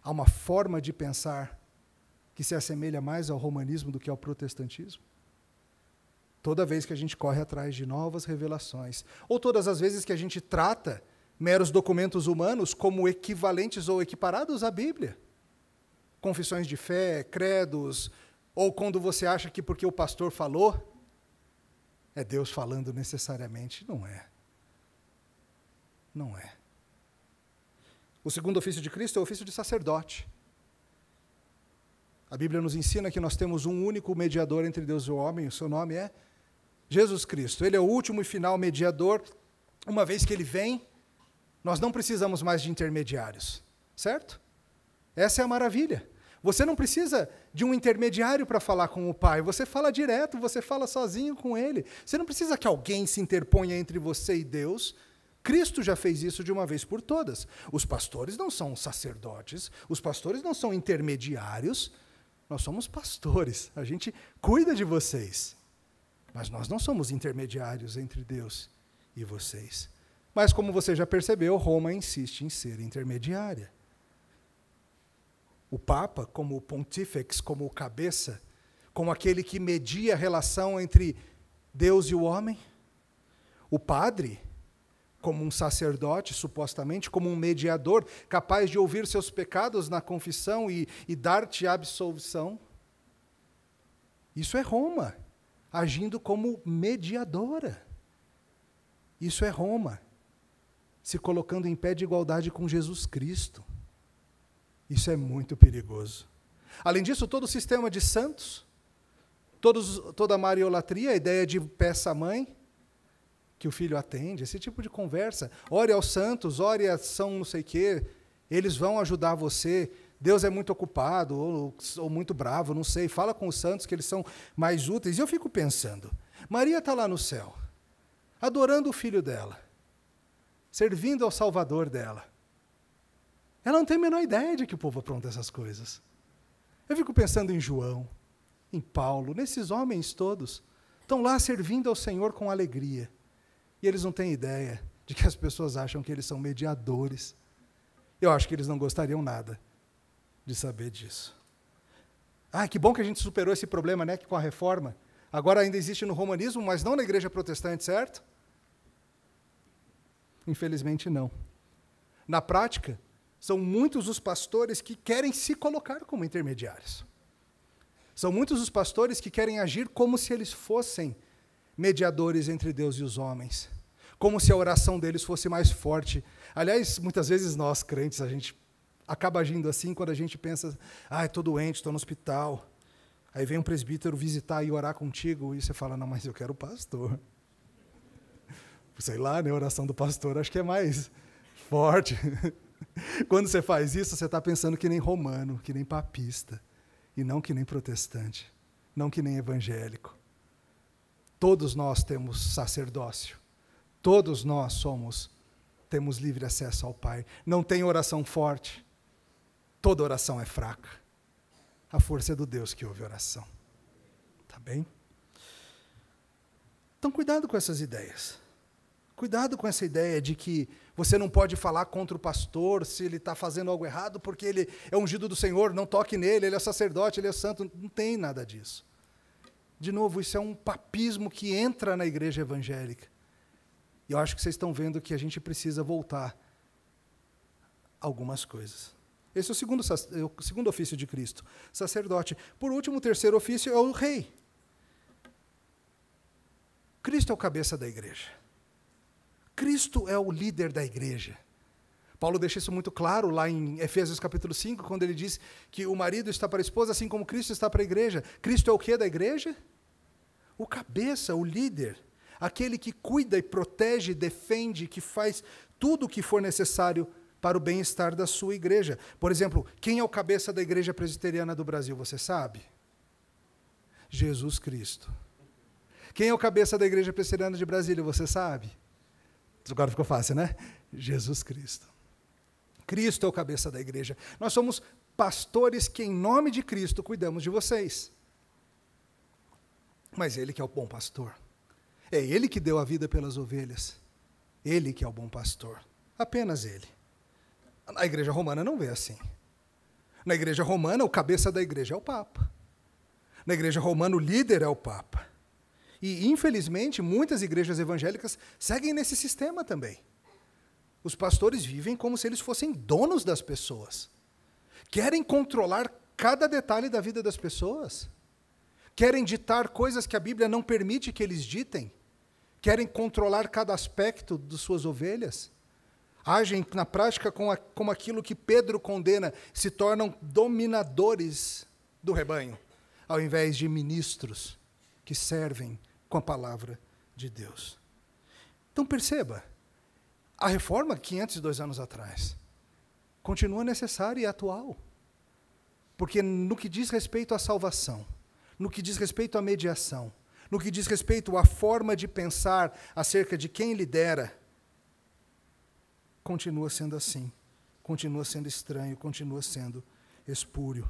há uma forma de pensar que se assemelha mais ao romanismo do que ao protestantismo? Toda vez que a gente corre atrás de novas revelações, ou todas as vezes que a gente trata meros documentos humanos como equivalentes ou equiparados à Bíblia. Confissões de fé, credos, ou quando você acha que porque o pastor falou, é Deus falando necessariamente. Não é. Não é. O segundo ofício de Cristo é o ofício de sacerdote. A Bíblia nos ensina que nós temos um único mediador entre Deus e o homem, o seu nome é Jesus Cristo. Ele é o último e final mediador. Uma vez que ele vem, nós não precisamos mais de intermediários, certo? Essa é a maravilha. Você não precisa de um intermediário para falar com o Pai. Você fala direto, você fala sozinho com Ele. Você não precisa que alguém se interponha entre você e Deus. Cristo já fez isso de uma vez por todas. Os pastores não são sacerdotes, os pastores não são intermediários. Nós somos pastores, a gente cuida de vocês. Mas nós não somos intermediários entre Deus e vocês. Mas como você já percebeu, Roma insiste em ser intermediária. O Papa, como o pontífex, como o cabeça, como aquele que media a relação entre Deus e o homem. O padre, como um sacerdote, supostamente, como um mediador, capaz de ouvir seus pecados na confissão e dar-te absolvição. Isso é Roma, agindo como mediadora. Isso é Roma, se colocando em pé de igualdade com Jesus Cristo. Isso é muito perigoso. Além disso, todo o sistema de santos, toda a mariolatria, a ideia de peça-mãe, que o filho atende, esse tipo de conversa. Ore aos santos, ore a São não sei o quê, eles vão ajudar você. Deus é muito ocupado, ou muito bravo, não sei. Fala com os santos que eles são mais úteis. E eu fico pensando, Maria está lá no céu, adorando o filho dela, servindo ao Salvador dela. Ela não tem a menor ideia de que o povo apronta essas coisas. Eu fico pensando em João, em Paulo, nesses homens todos. Estão lá servindo ao Senhor com alegria. E eles não têm ideia de que as pessoas acham que eles são mediadores. Eu acho que eles não gostariam nada de saber disso. Ah, que bom que a gente superou esse problema, né, que com a reforma. Agora ainda existe no romanismo, mas não na igreja protestante, certo? Infelizmente não. Na prática, são muitos os pastores que querem se colocar como intermediários. São muitos os pastores que querem agir como se eles fossem mediadores entre Deus e os homens. Como se a oração deles fosse mais forte. Aliás, muitas vezes nós, crentes, a gente acaba agindo assim quando a gente pensa, estou doente, estou no hospital. Aí vem um presbítero visitar e orar contigo, e você fala, não, mas eu quero o pastor. Sei lá, né, a oração do pastor acho que é mais forte. Quando você faz isso, você está pensando que nem romano, que nem papista, e não que nem protestante, não que nem evangélico. Todos nós temos sacerdócio, todos nós temos livre acesso ao Pai. Não tem oração forte, toda oração é fraca. A força é do Deus que ouve oração. Tá bem? Então, cuidado com essas ideias. Cuidado com essa ideia de que você não pode falar contra o pastor se ele está fazendo algo errado, porque ele é ungido do Senhor, não toque nele, ele é sacerdote, ele é santo. Não tem nada disso. De novo, isso é um papismo que entra na igreja evangélica. E eu acho que vocês estão vendo que a gente precisa voltar a algumas coisas. Esse é o segundo ofício de Cristo, sacerdote. Por último, o terceiro ofício é o rei. Cristo é o cabeça da igreja. Cristo é o líder da igreja. Paulo deixa isso muito claro lá em Efésios capítulo 5, quando ele diz que o marido está para a esposa, assim como Cristo está para a igreja. Cristo é o quê da igreja? O cabeça, o líder. Aquele que cuida e protege, defende, que faz tudo o que for necessário para o bem-estar da sua igreja. Por exemplo, quem é o cabeça da igreja presbiteriana do Brasil, você sabe? Jesus Cristo. Quem é o cabeça da igreja presbiteriana de Brasília, você sabe? Agora ficou fácil, né? Jesus Cristo. Cristo é o cabeça da igreja. Nós somos pastores que, em nome de Cristo, cuidamos de vocês. Mas Ele que é o bom pastor. É Ele que deu a vida pelas ovelhas. Ele que é o bom pastor. Apenas Ele. A igreja romana não vê assim. Na igreja romana, o cabeça da igreja é o Papa. Na igreja romana, o líder é o Papa. E, infelizmente, muitas igrejas evangélicas seguem nesse sistema também. Os pastores vivem como se eles fossem donos das pessoas. Querem controlar cada detalhe da vida das pessoas. Querem ditar coisas que a Bíblia não permite que eles ditem. Querem controlar cada aspecto de suas ovelhas. Agem na prática como aquilo que Pedro condena, se tornam dominadores do rebanho, ao invés de ministros que servem com a palavra de Deus. Então perceba, a reforma 502 anos atrás continua necessária e atual. Porque no que diz respeito à salvação, no que diz respeito à mediação, no que diz respeito à forma de pensar acerca de quem lidera, continua sendo assim, continua sendo estranho, continua sendo espúrio.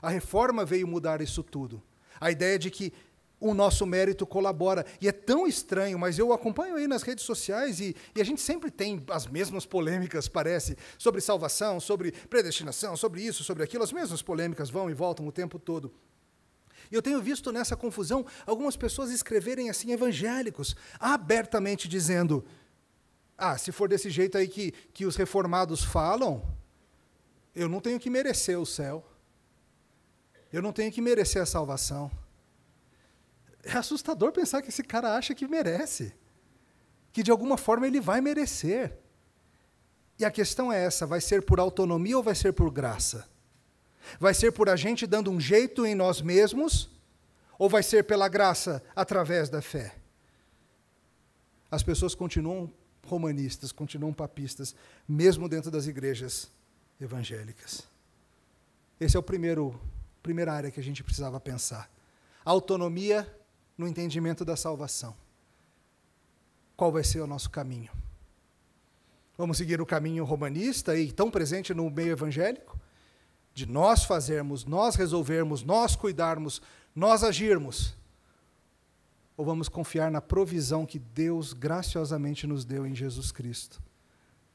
A reforma veio mudar isso tudo. A ideia de que o nosso mérito colabora. E é tão estranho, mas eu acompanho aí nas redes sociais e a gente sempre tem as mesmas polêmicas, parece, sobre salvação, sobre predestinação, sobre isso, sobre aquilo. As mesmas polêmicas vão e voltam o tempo todo. E eu tenho visto nessa confusão algumas pessoas escreverem assim, evangélicos, abertamente dizendo, se for desse jeito aí que os reformados falam, eu não tenho que merecer o céu. Eu não tenho que merecer a salvação. É assustador pensar que esse cara acha que merece, que de alguma forma ele vai merecer. E a questão é essa, vai ser por autonomia ou vai ser por graça? Vai ser por a gente dando um jeito em nós mesmos, ou vai ser pela graça através da fé? As pessoas continuam romanistas, continuam papistas, mesmo dentro das igrejas evangélicas. Esse é a primeira área que a gente precisava pensar. Autonomia no entendimento da salvação. Qual vai ser o nosso caminho? Vamos seguir o caminho romanista e tão presente no meio evangélico? De nós fazermos, nós resolvermos, nós cuidarmos, nós agirmos? ou vamos confiar na provisão que Deus graciosamente nos deu em Jesus Cristo,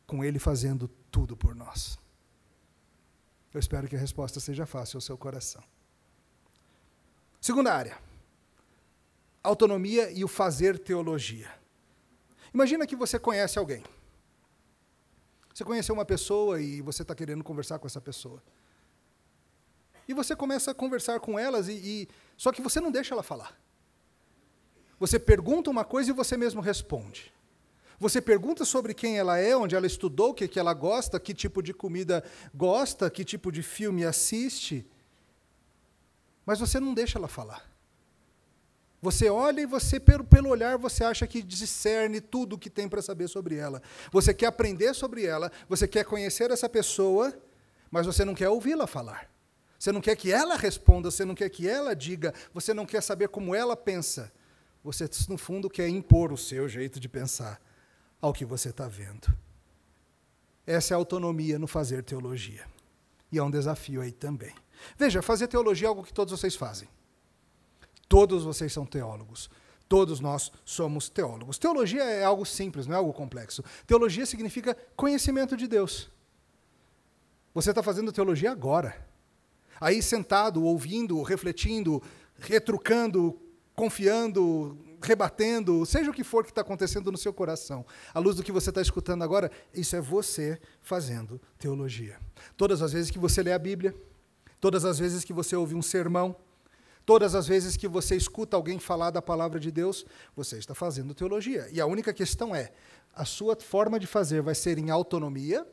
com Ele fazendo tudo por nós? Eu espero que a resposta seja fácil ao seu coração. Segunda área, autonomia e o fazer teologia. Imagina que você conhece alguém. Você conheceu uma pessoa e você está querendo conversar com essa pessoa. E você começa a conversar com elas, só que você não deixa ela falar. Você pergunta uma coisa e você mesmo responde. Você pergunta sobre quem ela é, onde ela estudou, o que ela gosta, que tipo de comida gosta, que tipo de filme assiste. Mas você não deixa ela falar. Você olha e você, pelo olhar, você acha que discerne tudo o que tem para saber sobre ela. Você quer aprender sobre ela, você quer conhecer essa pessoa, mas você não quer ouvi-la falar. Você não quer que ela responda, você não quer que ela diga, você não quer saber como ela pensa. Você, no fundo, quer impor o seu jeito de pensar ao que você está vendo. Essa é a autonomia no fazer teologia. E é um desafio aí também. Veja, fazer teologia é algo que todos vocês fazem. Todos vocês são teólogos. Todos nós somos teólogos. Teologia é algo simples, não é algo complexo. Teologia significa conhecimento de Deus. Você está fazendo teologia agora. Aí sentado, ouvindo, refletindo, retrucando, confiando, rebatendo, seja o que for que está acontecendo no seu coração, à luz do que você está escutando agora, isso é você fazendo teologia. Todas as vezes que você lê a Bíblia, todas as vezes que você ouve um sermão, todas as vezes que você escuta alguém falar da palavra de Deus, você está fazendo teologia. E a única questão é, a sua forma de fazer vai ser em autonomia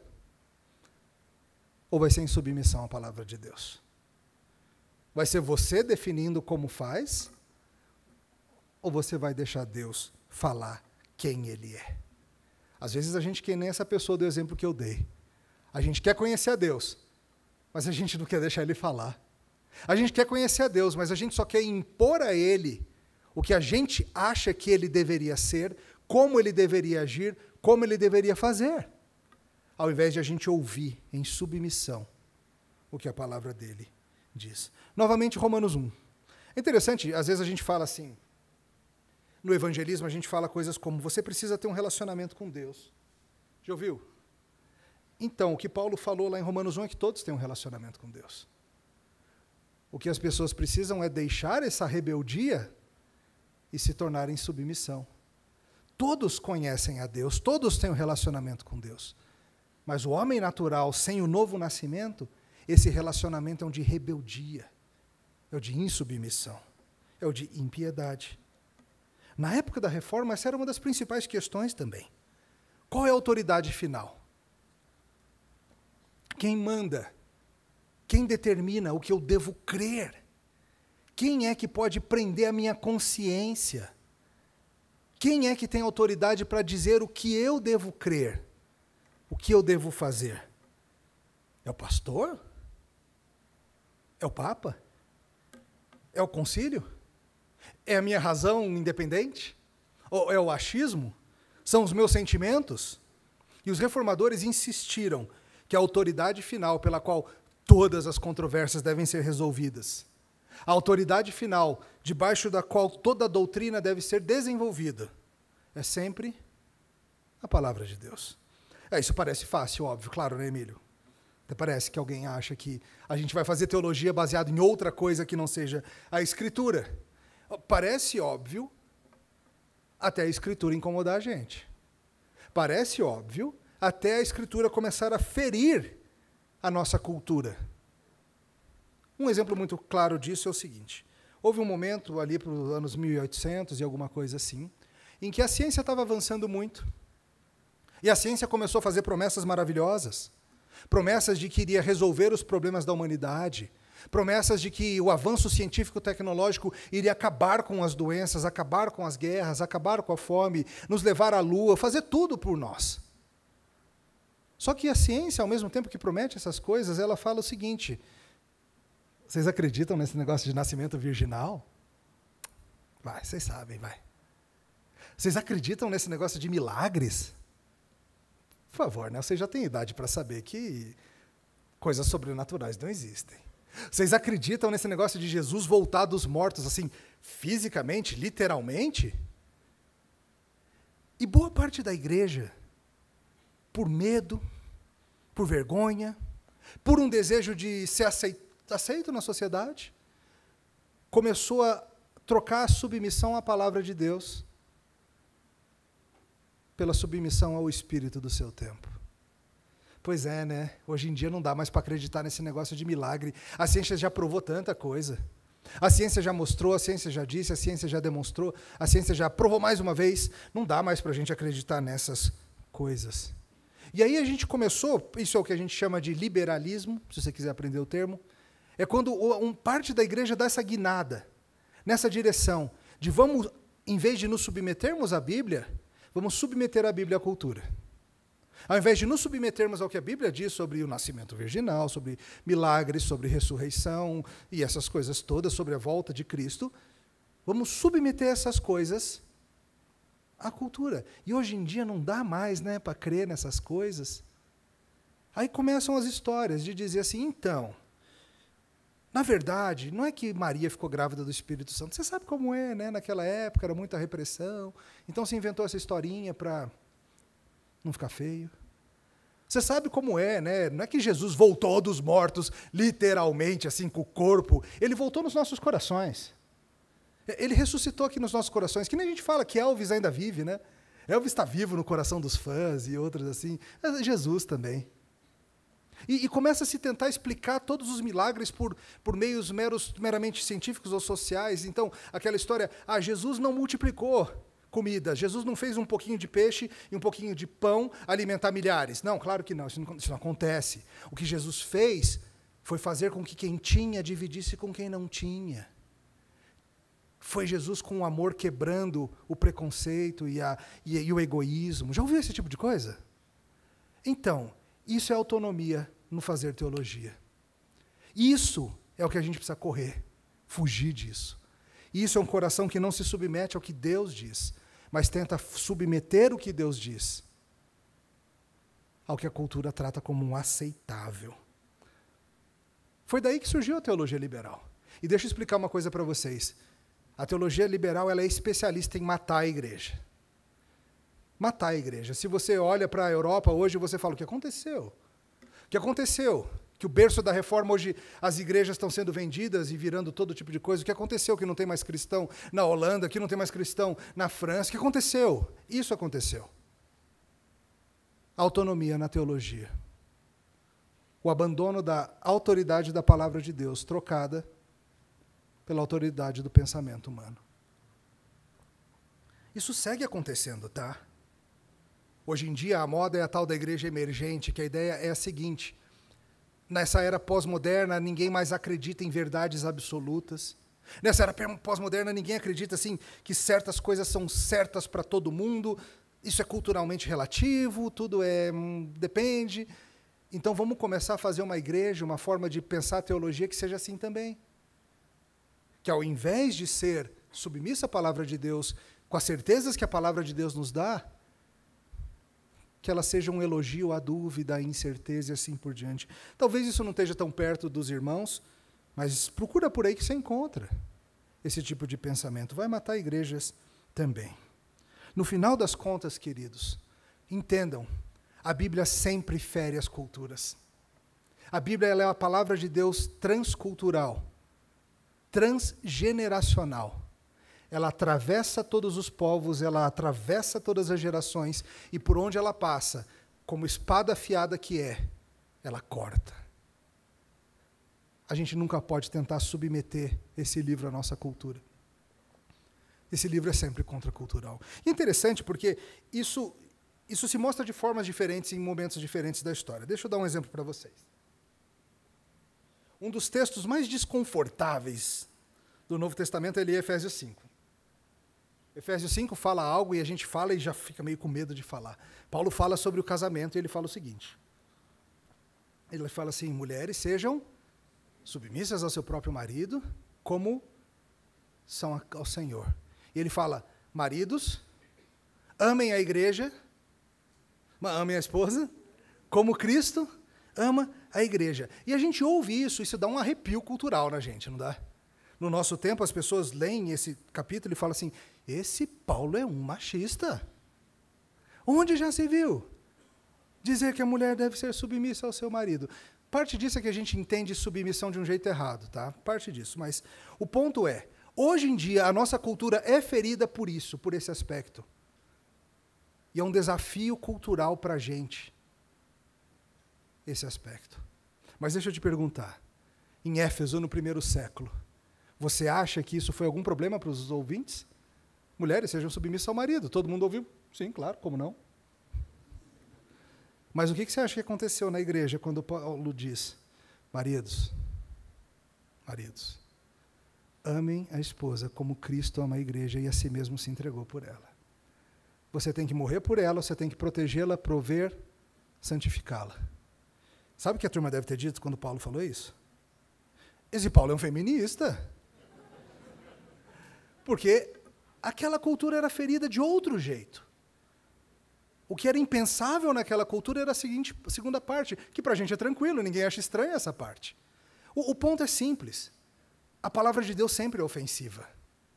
ou vai ser em submissão à palavra de Deus? Vai ser você definindo como faz ou você vai deixar Deus falar quem Ele é? Às vezes a gente quer nem essa pessoa do exemplo que eu dei. A gente quer conhecer a Deus, mas a gente não quer deixar Ele falar. A gente quer conhecer a Deus, mas a gente só quer impor a Ele o que a gente acha que Ele deveria ser, como Ele deveria agir, como Ele deveria fazer, ao invés de a gente ouvir em submissão o que a palavra dEle diz. Novamente, Romanos 1. É interessante, às vezes a gente fala assim, no evangelismo a gente fala coisas como, você precisa ter um relacionamento com Deus. Já ouviu? Então, o que Paulo falou lá em Romanos 1 é que todos têm um relacionamento com Deus. O que as pessoas precisam é deixar essa rebeldia e se tornarem em submissão. Todos conhecem a Deus, todos têm um relacionamento com Deus. Mas o homem natural, sem o novo nascimento, esse relacionamento é um de rebeldia, é o de insubmissão, é o de impiedade. Na época da reforma, essa era uma das principais questões também. Qual é a autoridade final? Quem manda? Quem determina o que eu devo crer? Quem é que pode prender a minha consciência? Quem é que tem autoridade para dizer o que eu devo crer? O que eu devo fazer? É o pastor? É o Papa? É o concílio? É a minha razão independente? Ou é o achismo? São os meus sentimentos? E os reformadores insistiram que a autoridade final pela qual todas as controvérsias devem ser resolvidas, a autoridade final debaixo da qual toda a doutrina deve ser desenvolvida, é sempre a palavra de Deus. Isso parece fácil, óbvio, claro, né, Emílio? Até parece que alguém acha que a gente vai fazer teologia baseada em outra coisa que não seja a Escritura. Parece óbvio até a Escritura incomodar a gente. Parece óbvio até a Escritura começar a ferir a nossa cultura. Um exemplo muito claro disso é o seguinte. Houve um momento ali para os anos 1800 e alguma coisa assim, em que a ciência estava avançando muito. E a ciência começou a fazer promessas maravilhosas. Promessas de que iria resolver os problemas da humanidade. Promessas de que o avanço científico-tecnológico iria acabar com as doenças, acabar com as guerras, acabar com a fome, nos levar à lua, fazer tudo por nós. Só que a ciência, ao mesmo tempo que promete essas coisas, ela fala o seguinte, vocês acreditam nesse negócio de nascimento virginal? Vai, vocês sabem, vai. Vocês acreditam nesse negócio de milagres? Por favor, né? Vocês já têm idade para saber que coisas sobrenaturais não existem. Vocês acreditam nesse negócio de Jesus voltar dos mortos, assim, fisicamente, literalmente? E boa parte da igreja, por medo, por vergonha, por um desejo de ser aceito na sociedade, começou a trocar a submissão à palavra de Deus pela submissão ao espírito do seu tempo. Pois é, né? Hoje em dia não dá mais para acreditar nesse negócio de milagre. A ciência já provou tanta coisa. A ciência já mostrou, a ciência já disse, a ciência já demonstrou, a ciência já provou mais uma vez. Não dá mais para a gente acreditar nessas coisas. E aí a gente começou, isso é o que a gente chama de liberalismo, se você quiser aprender o termo, é quando parte da igreja dá essa guinada, nessa direção, de vamos, em vez de nos submetermos à Bíblia, vamos submeter a Bíblia à cultura. Ao invés de nos submetermos ao que a Bíblia diz sobre o nascimento virginal, sobre milagres, sobre ressurreição e essas coisas todas, sobre a volta de Cristo, vamos submeter essas coisas à cultura. E hoje em dia não dá mais, né, para crer nessas coisas. Aí começam as histórias de dizer assim, então, na verdade, não é que Maria ficou grávida do Espírito Santo. Você sabe como é, né? Naquela época era muita repressão. Então se inventou essa historinha para não ficar feio. Você sabe como é, né? Não é que Jesus voltou dos mortos, literalmente, assim, com o corpo. Ele voltou nos nossos corações. Ele ressuscitou aqui nos nossos corações. Que nem a gente fala que Elvis ainda vive, né? Elvis está vivo no coração dos fãs e outros assim. Mas Jesus também. E começa a se tentar explicar todos os milagres por meios meramente científicos ou sociais. Então, aquela história, Jesus não multiplicou comida, Jesus não fez um pouquinho de peixe e um pouquinho de pão alimentar milhares. Não, claro que não, isso não acontece. O que Jesus fez foi fazer com que quem tinha dividisse com quem não tinha. Foi Jesus com o amor quebrando o preconceito e o egoísmo. Já ouviu esse tipo de coisa? Então, isso é autonomia no fazer teologia. Isso é o que a gente precisa correr, fugir disso. Isso é um coração que não se submete ao que Deus diz, mas tenta submeter o que Deus diz ao que a cultura trata como um aceitável. Foi daí que surgiu a teologia liberal. E deixa eu explicar uma coisa para vocês. A teologia liberal ela é especialista em matar a igreja. Matar a igreja. Se você olha para a Europa hoje, você fala, o que aconteceu? O que aconteceu? Que o berço da reforma, hoje as igrejas estão sendo vendidas e virando todo tipo de coisa. O que aconteceu que não tem mais cristão na Holanda, que não tem mais cristão na França? O que aconteceu? Isso aconteceu. Autonomia na teologia. O abandono da autoridade da palavra de Deus, trocada pela autoridade do pensamento humano. Isso segue acontecendo, tá? Hoje em dia, a moda é a tal da igreja emergente, que a ideia é a seguinte: nessa era pós-moderna, ninguém mais acredita em verdades absolutas. Nessa era pós-moderna, ninguém acredita assim, que certas coisas são certas para todo mundo, isso é culturalmente relativo, tudo depende. Então, vamos começar a fazer uma igreja, uma forma de pensar a teologia que seja assim também. Que, ao invés de ser submissa à palavra de Deus, com as certezas que a palavra de Deus nos dá, que ela seja um elogio à dúvida, à incerteza e assim por diante. Talvez isso não esteja tão perto dos irmãos, mas procura por aí que você encontra esse tipo de pensamento. Vai matar igrejas também. No final das contas, queridos, entendam, a Bíblia sempre fere as culturas. A Bíblia ela é a palavra de Deus transcultural, transgeneracional. Ela atravessa todos os povos, ela atravessa todas as gerações, e por onde ela passa, como espada afiada que é, ela corta. A gente nunca pode tentar submeter esse livro à nossa cultura. Esse livro é sempre contracultural. E é interessante porque isso se mostra de formas diferentes em momentos diferentes da história. Deixa eu dar um exemplo para vocês. Um dos textos mais desconfortáveis do Novo Testamento é Efésios 5. Efésios 5 fala algo e a gente fala e já fica meio com medo de falar. Paulo fala sobre o casamento e ele fala o seguinte. Ele fala assim, mulheres sejam submissas ao seu próprio marido, como são ao Senhor. E ele fala, maridos, amem a igreja, amem a esposa, como Cristo ama a igreja. E a gente ouve isso dá um arrepio cultural na gente, não dá? No nosso tempo, as pessoas leem esse capítulo e falam assim, esse Paulo é um machista. Onde já se viu dizer que a mulher deve ser submissa ao seu marido? Parte disso é que a gente entende submissão de um jeito errado, tá? Parte disso. Mas o ponto é, hoje em dia, a nossa cultura é ferida por isso, por esse aspecto. E é um desafio cultural para a gente, esse aspecto. Mas deixa eu te perguntar, em Éfeso, no primeiro século, você acha que isso foi algum problema para os ouvintes? Mulheres sejam submissas ao marido. Todo mundo ouviu? Sim, claro, como não? Mas o que você acha que aconteceu na igreja quando Paulo diz, maridos, amem a esposa como Cristo ama a igreja e a si mesmo se entregou por ela. Você tem que morrer por ela, você tem que protegê-la, prover, santificá-la. Sabe o que a turma deve ter dito quando Paulo falou isso? Esse Paulo é um feminista. Porque aquela cultura era ferida de outro jeito. O que era impensável naquela cultura era a segunda parte, que para a gente é tranquilo, ninguém acha estranha essa parte. O ponto é simples. A palavra de Deus sempre é ofensiva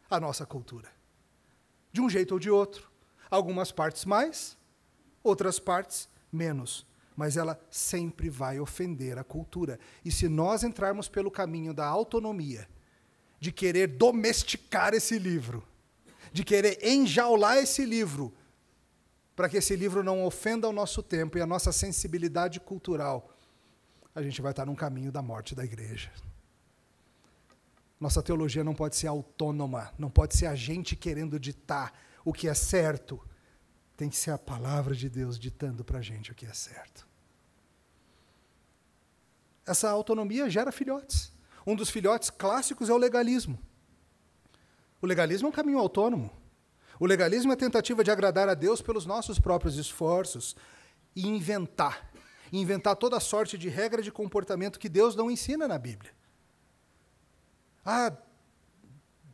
à nossa cultura. De um jeito ou de outro. Algumas partes mais, outras partes menos. Mas ela sempre vai ofender a cultura. E se nós entrarmos pelo caminho da autonomia, de querer domesticar esse livro, de querer enjaular esse livro, para que esse livro não ofenda o nosso tempo e a nossa sensibilidade cultural, a gente vai estar num caminho da morte da igreja. Nossa teologia não pode ser autônoma, não pode ser a gente querendo ditar o que é certo. Tem que ser a palavra de Deus ditando para a gente o que é certo. Essa autonomia gera filhotes. Um dos filhotes clássicos é o legalismo. O legalismo é um caminho autônomo. O legalismo é a tentativa de agradar a Deus pelos nossos próprios esforços e inventar toda sorte de regra de comportamento que Deus não ensina na Bíblia. Ah,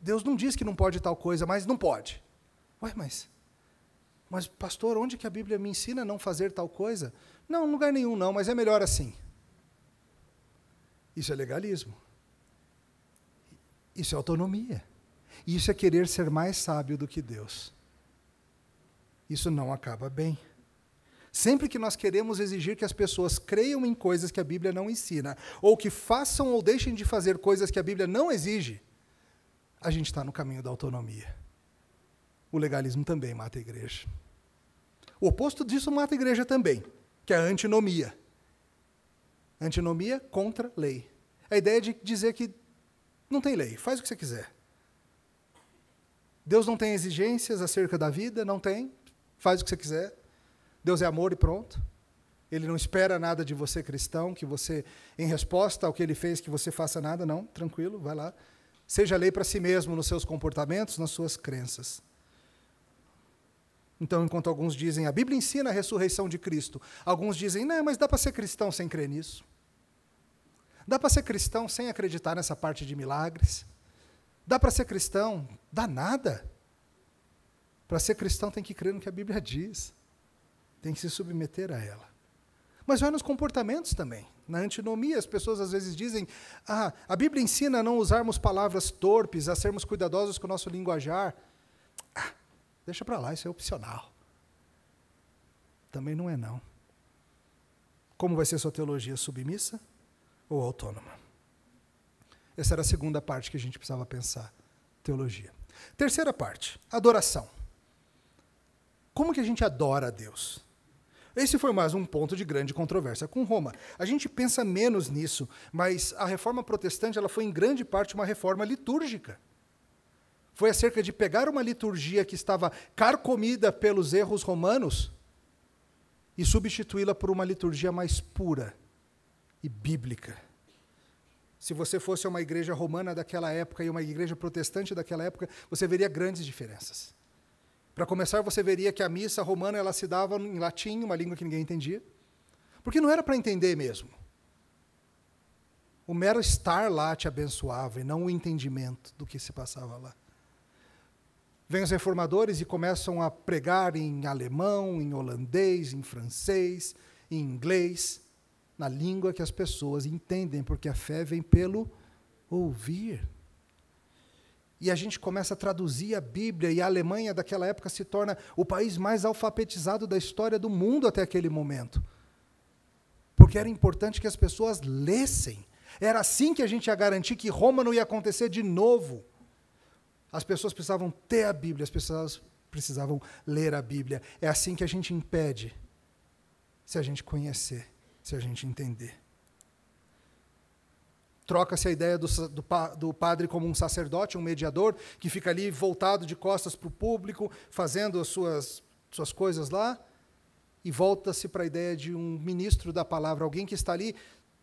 Deus não diz que não pode tal coisa, mas não pode. Ué, mas pastor, onde que a Bíblia me ensina a não fazer tal coisa? Não, em lugar nenhum não, mas é melhor assim. Isso é legalismo. Isso é autonomia. Isso é querer ser mais sábio do que Deus. Isso não acaba bem. Sempre que nós queremos exigir que as pessoas creiam em coisas que a Bíblia não ensina, ou que façam ou deixem de fazer coisas que a Bíblia não exige, a gente está no caminho da autonomia. O legalismo também mata a igreja. O oposto disso mata a igreja também, que é a antinomia. Antinomia contra lei. A ideia de dizer que não tem lei, faz o que você quiser. Deus não tem exigências acerca da vida, não tem, faz o que você quiser. Deus é amor e pronto. Ele não espera nada de você, cristão, que você, em resposta ao que ele fez, que você faça nada, não, tranquilo, vai lá. Seja lei para si mesmo nos seus comportamentos, nas suas crenças. Então, enquanto alguns dizem, a Bíblia ensina a ressurreição de Cristo, alguns dizem, não, mas dá para ser cristão sem crer nisso. Dá para ser cristão sem acreditar nessa parte de milagres. Dá para ser cristão? Dá nada. Para ser cristão tem que crer no que a Bíblia diz. Tem que se submeter a ela. Mas vai nos comportamentos também. Na antinomia, as pessoas às vezes dizem, a Bíblia ensina a não usarmos palavras torpes, a sermos cuidadosos com o nosso linguajar. Deixa para lá, isso é opcional. Também não é não. Como vai ser sua teologia, submissa ou autônoma? Essa era a segunda parte que a gente precisava pensar, teologia. Terceira parte, adoração. Como que a gente adora a Deus? Esse foi mais um ponto de grande controvérsia com Roma. A gente pensa menos nisso, mas a reforma protestante ela foi em grande parte uma reforma litúrgica. Foi acerca de pegar uma liturgia que estava carcomida pelos erros romanos e substituí-la por uma liturgia mais pura e bíblica. Se você fosse uma igreja romana daquela época e uma igreja protestante daquela época, você veria grandes diferenças. Para começar, você veria que a missa romana ela se dava em latim, uma língua que ninguém entendia, porque não era para entender mesmo. O mero estar lá te abençoava e não o entendimento do que se passava lá. Vêm os reformadores e começam a pregar em alemão, em holandês, em francês, em inglês. na língua que as pessoas entendem, porque a fé vem pelo ouvir. E a gente começa a traduzir a Bíblia, e a Alemanha daquela época se torna o país mais alfabetizado da história do mundo até aquele momento. Porque era importante que as pessoas lessem. Era assim que a gente ia garantir que Roma não ia acontecer de novo. As pessoas precisavam ter a Bíblia, as pessoas precisavam ler a Bíblia. É assim que a gente impede, se a gente conhecer, se a gente entender. Troca-se a ideia do padre como um sacerdote, um mediador, que fica ali voltado de costas para o público, fazendo as suas coisas lá, e volta-se para a ideia de um ministro da palavra, alguém que está ali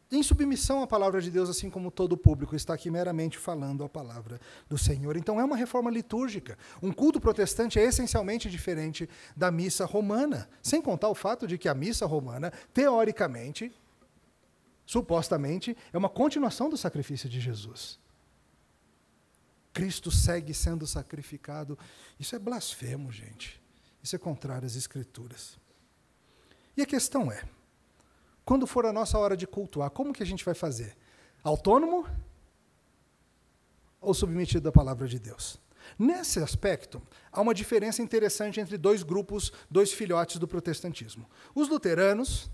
em submissão à palavra de Deus, assim como todo o público está aqui meramente falando a palavra do Senhor. Então é uma reforma litúrgica. Um culto protestante é essencialmente diferente da missa romana, sem contar o fato de que a missa romana, teoricamente, supostamente, é uma continuação do sacrifício de Jesus. Cristo segue sendo sacrificado. Isso é blasfemo, gente. Isso é contrário às Escrituras. E a questão é, quando for a nossa hora de cultuar, como que a gente vai fazer? Autônomo ou submetido à palavra de Deus? Nesse aspecto, há uma diferença interessante entre dois grupos, dois filhotes do protestantismo. Os luteranos,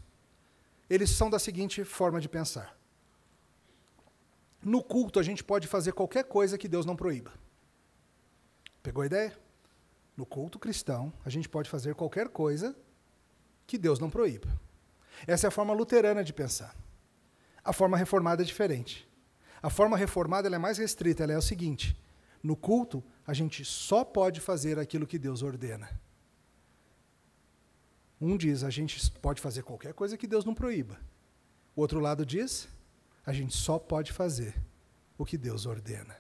eles são da seguinte forma de pensar. No culto, a gente pode fazer qualquer coisa que Deus não proíba. Pegou a ideia? No culto cristão, a gente pode fazer qualquer coisa que Deus não proíba. Essa é a forma luterana de pensar. A forma reformada é diferente. A forma reformada ela é mais restrita, ela é o seguinte: no culto, a gente só pode fazer aquilo que Deus ordena. Um diz, a gente pode fazer qualquer coisa que Deus não proíba. O outro lado diz, a gente só pode fazer o que Deus ordena.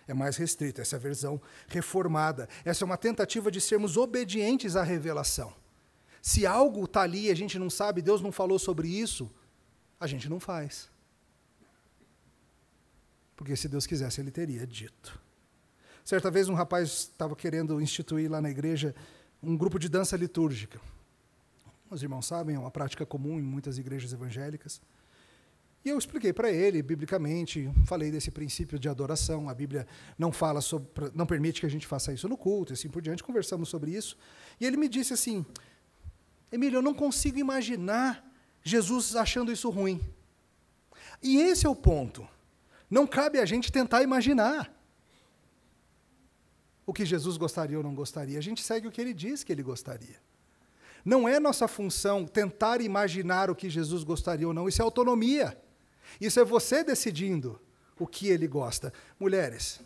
É mais restrito, essa é a versão reformada. Essa é uma tentativa de sermos obedientes à revelação. Se algo está ali e a gente não sabe, Deus não falou sobre isso, a gente não faz. Porque se Deus quisesse, Ele teria dito. Certa vez um rapaz estava querendo instituir lá na igreja um grupo de dança litúrgica. Os irmãos sabem, é uma prática comum em muitas igrejas evangélicas. E eu expliquei para ele, biblicamente, falei desse princípio de adoração. A Bíblia não fala sobre, não permite que a gente faça isso no culto, e assim por diante. Conversamos sobre isso. E ele me disse assim: Emílio, eu não consigo imaginar Jesus achando isso ruim. E esse é o ponto. Não cabe a gente tentar imaginar o que Jesus gostaria ou não gostaria. A gente segue o que ele diz que ele gostaria. Não é nossa função tentar imaginar o que Jesus gostaria ou não. Isso é autonomia. Isso é você decidindo o que ele gosta. Mulheres,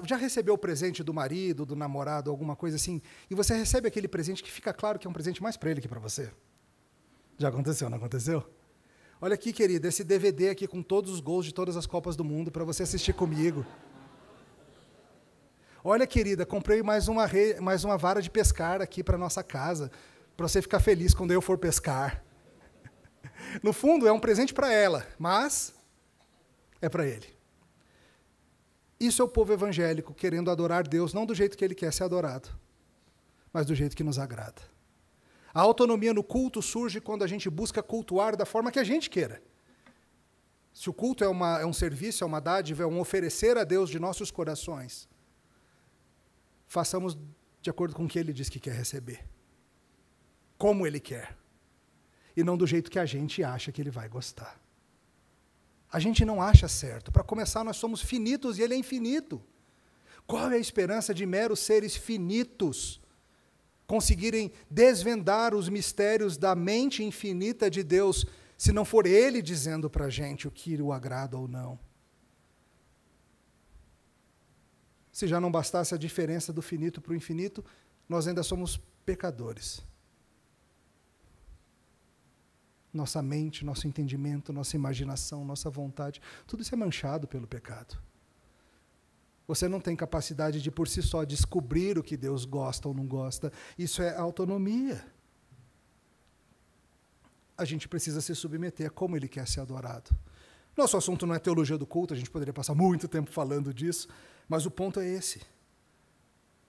já recebeu o presente do marido, do namorado, alguma coisa assim, e você recebe aquele presente que fica claro que é um presente mais para ele que para você? Já aconteceu, não aconteceu? Olha aqui, querida, esse DVD aqui com todos os gols de todas as Copas do Mundo para você assistir comigo. Olha, querida, comprei mais uma vara de pescar aqui para nossa casa, para você ficar feliz quando eu for pescar. No fundo, é um presente para ela, mas é para ele. Isso é o povo evangélico querendo adorar Deus, não do jeito que ele quer ser adorado, mas do jeito que nos agrada. A autonomia no culto surge quando a gente busca cultuar da forma que a gente queira. Se o culto é um serviço, é uma dádiva, é um oferecer a Deus de nossos corações, façamos de acordo com o que Ele diz que quer receber. Como Ele quer. E não do jeito que a gente acha que Ele vai gostar. A gente não acha certo. Para começar, nós somos finitos e Ele é infinito. Qual é a esperança de meros seres finitos conseguirem desvendar os mistérios da mente infinita de Deus, se não for Ele dizendo para a gente o que o agrada ou não? Se já não bastasse a diferença do finito para o infinito, nós ainda somos pecadores. Nossa mente, nosso entendimento, nossa imaginação, nossa vontade, tudo isso é manchado pelo pecado. Você não tem capacidade de, por si só, descobrir o que Deus gosta ou não gosta. Isso é autonomia. A gente precisa se submeter a como Ele quer ser adorado. Nosso assunto não é teologia do culto, a gente poderia passar muito tempo falando disso, mas o ponto é esse.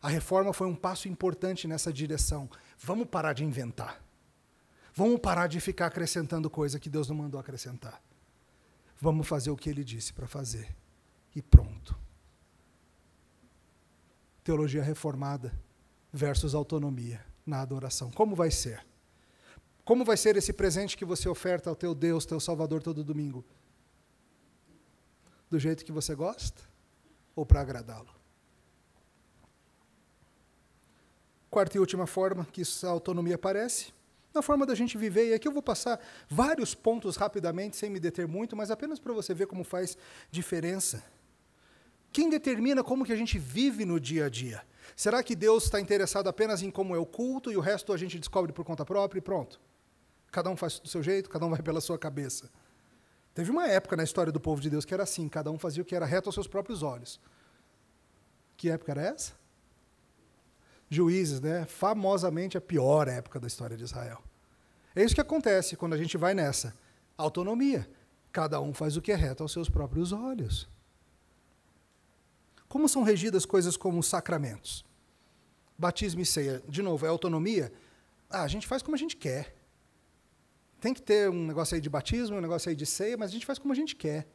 A reforma foi um passo importante nessa direção. Vamos parar de inventar. Vamos parar de ficar acrescentando coisa que Deus não mandou acrescentar. Vamos fazer o que Ele disse para fazer. E pronto. Teologia reformada versus autonomia na adoração. Como vai ser? Como vai ser esse presente que você oferta ao teu Deus, teu Salvador, todo domingo? Do jeito que você gosta? Ou para agradá-lo? Quarta e última forma que essa autonomia aparece, na forma da gente viver. E aqui eu vou passar vários pontos rapidamente, sem me deter muito, mas apenas para você ver como faz diferença. Quem determina como que a gente vive no dia a dia? Será que Deus está interessado apenas em como é o culto e o resto a gente descobre por conta própria e pronto? Cada um faz do seu jeito, cada um vai pela sua cabeça. Teve uma época na história do povo de Deus que era assim, cada um fazia o que era reto aos seus próprios olhos. Que época era essa? Juízes, né? Famosamente a pior época da história de Israel. É isso que acontece quando a gente vai nessa. Autonomia. Cada um faz o que é reto aos seus próprios olhos. Como são regidas coisas como os sacramentos? Batismo e ceia. De novo, é autonomia? A gente faz como a gente quer. Tem que ter um negócio aí de batismo, um negócio aí de ceia, mas a gente faz como a gente quer.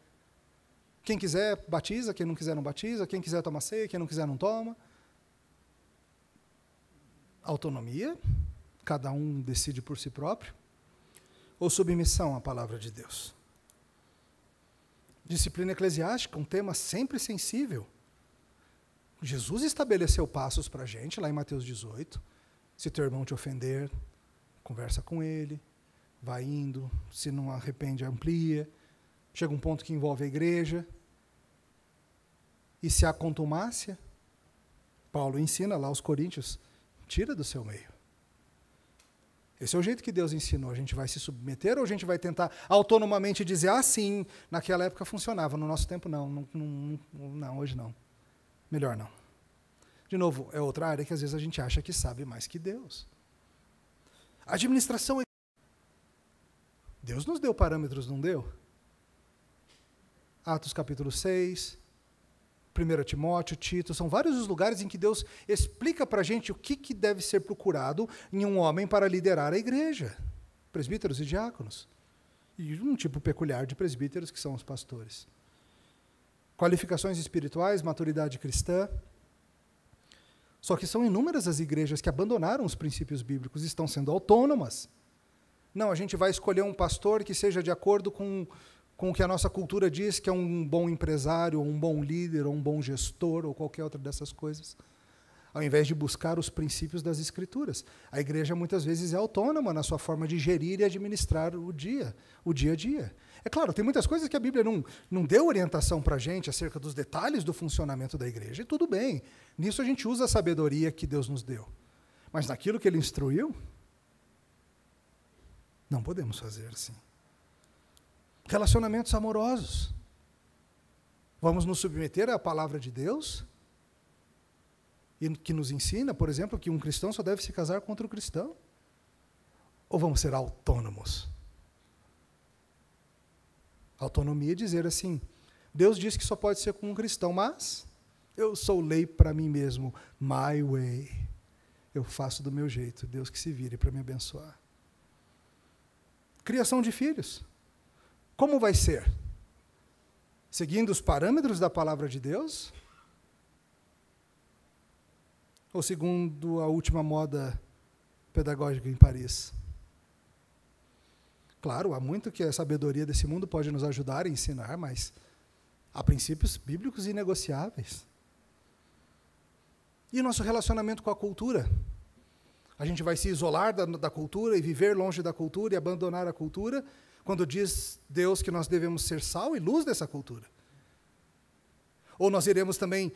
Quem quiser, batiza. Quem não quiser, não batiza. Quem quiser, toma ceia. Quem não quiser, não toma. Autonomia, cada um decide por si próprio, ou submissão à palavra de Deus? Disciplina eclesiástica, um tema sempre sensível. Jesus estabeleceu passos para a gente, lá em Mateus 18. Se teu irmão te ofender, conversa com ele, vai indo, se não arrepende, amplia. Chega um ponto que envolve a igreja. E se há contumácia, Paulo ensina lá aos Coríntios, tira do seu meio. Esse é o jeito que Deus ensinou. A gente vai se submeter ou a gente vai tentar autonomamente dizer, sim, naquela época funcionava, no nosso tempo não, hoje não. Melhor não. De novo, é outra área que às vezes a gente acha que sabe mais que Deus. A administração. Deus nos deu parâmetros, não deu? Atos capítulo 6, 1 Timóteo, Tito, são vários os lugares em que Deus explica para a gente o que deve ser procurado em um homem para liderar a igreja. Presbíteros e diáconos. E um tipo peculiar de presbíteros, que são os pastores. Qualificações espirituais, maturidade cristã. Só que são inúmeras as igrejas que abandonaram os princípios bíblicos e estão sendo autônomas. Não, a gente vai escolher um pastor que seja de acordo com o que a nossa cultura diz que é um bom empresário, ou um bom líder, ou um bom gestor, ou qualquer outra dessas coisas, ao invés de buscar os princípios das Escrituras. A igreja, muitas vezes, é autônoma na sua forma de gerir e administrar o dia a dia. É claro, tem muitas coisas que a Bíblia não deu orientação para a gente acerca dos detalhes do funcionamento da igreja, e tudo bem. Nisso a gente usa a sabedoria que Deus nos deu. Mas naquilo que Ele instruiu, não podemos fazer assim. Relacionamentos amorosos. Vamos nos submeter à palavra de Deus, e que nos ensina, por exemplo, que um cristão só deve se casar com outro cristão? Ou vamos ser autônomos? Autonomia é dizer assim, Deus diz que só pode ser com um cristão, mas eu sou lei para mim mesmo, my way. Eu faço do meu jeito, Deus que se vire para me abençoar. Criação de filhos. Como vai ser? Seguindo os parâmetros da palavra de Deus? Ou segundo a última moda pedagógica em Paris? Claro, há muito que a sabedoria desse mundo pode nos ajudar a ensinar, mas há princípios bíblicos inegociáveis. E o nosso relacionamento com a cultura? A gente vai se isolar da cultura e viver longe da cultura e abandonar a cultura, quando diz Deus que nós devemos ser sal e luz dessa cultura? Ou nós iremos também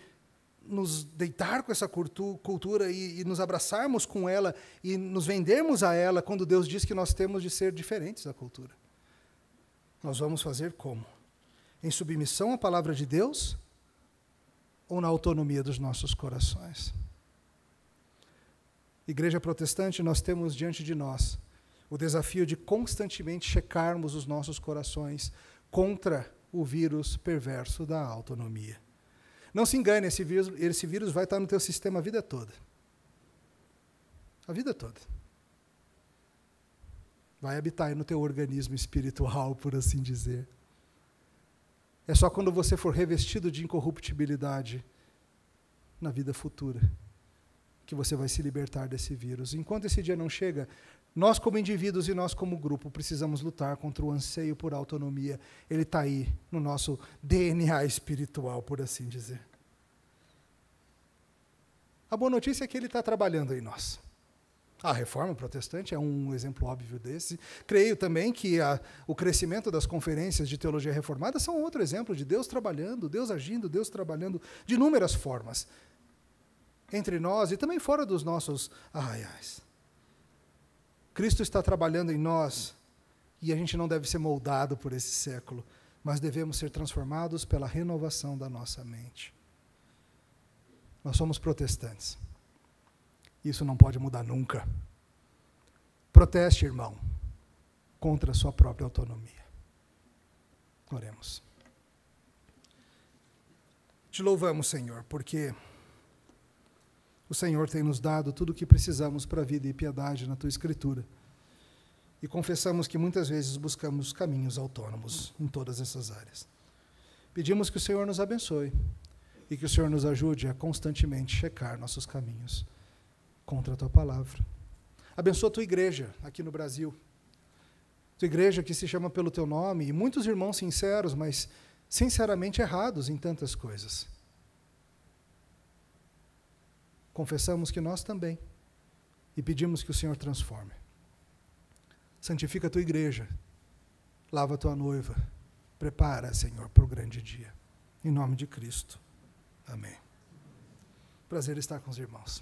nos deitar com essa cultura e nos abraçarmos com ela e nos vendermos a ela quando Deus diz que nós temos de ser diferentes da cultura? Nós vamos fazer como? Em submissão à palavra de Deus ou na autonomia dos nossos corações? Igreja protestante, nós temos diante de nós o desafio de constantemente checarmos os nossos corações contra o vírus perverso da autonomia. Não se engane, esse vírus vai estar no teu sistema a vida toda. A vida toda. vai habitar aí no teu organismo espiritual, por assim dizer. É só quando você for revestido de incorruptibilidade na vida futura que você vai se libertar desse vírus. Enquanto esse dia não chega, nós como indivíduos e nós como grupo precisamos lutar contra o anseio por autonomia. Ele está aí no nosso DNA espiritual, por assim dizer. A boa notícia é que ele está trabalhando em nós. A reforma protestante é um exemplo óbvio desse. Creio também que o crescimento das conferências de teologia reformada são outro exemplo de Deus trabalhando, Deus agindo, Deus trabalhando de inúmeras formas entre nós e também fora dos nossos arraiais. Cristo está trabalhando em nós e a gente não deve ser moldado por esse século, mas devemos ser transformados pela renovação da nossa mente. Nós somos protestantes. Isso não pode mudar nunca. Proteste, irmão, contra a sua própria autonomia. Oremos. Te louvamos, Senhor, porque o Senhor tem nos dado tudo o que precisamos para a vida e piedade na Tua Escritura. E confessamos que muitas vezes buscamos caminhos autônomos em todas essas áreas. Pedimos que o Senhor nos abençoe e que o Senhor nos ajude a constantemente checar nossos caminhos contra a Tua Palavra. Abençoa a Tua igreja aqui no Brasil. Tua igreja que se chama pelo Teu nome, e muitos irmãos sinceros, mas sinceramente errados em tantas coisas. Confessamos que nós também, e pedimos que o Senhor transforme. Santifica a Tua igreja, lava a Tua noiva, prepara, Senhor, para o grande dia. Em nome de Cristo. Amém. Prazer estar com os irmãos.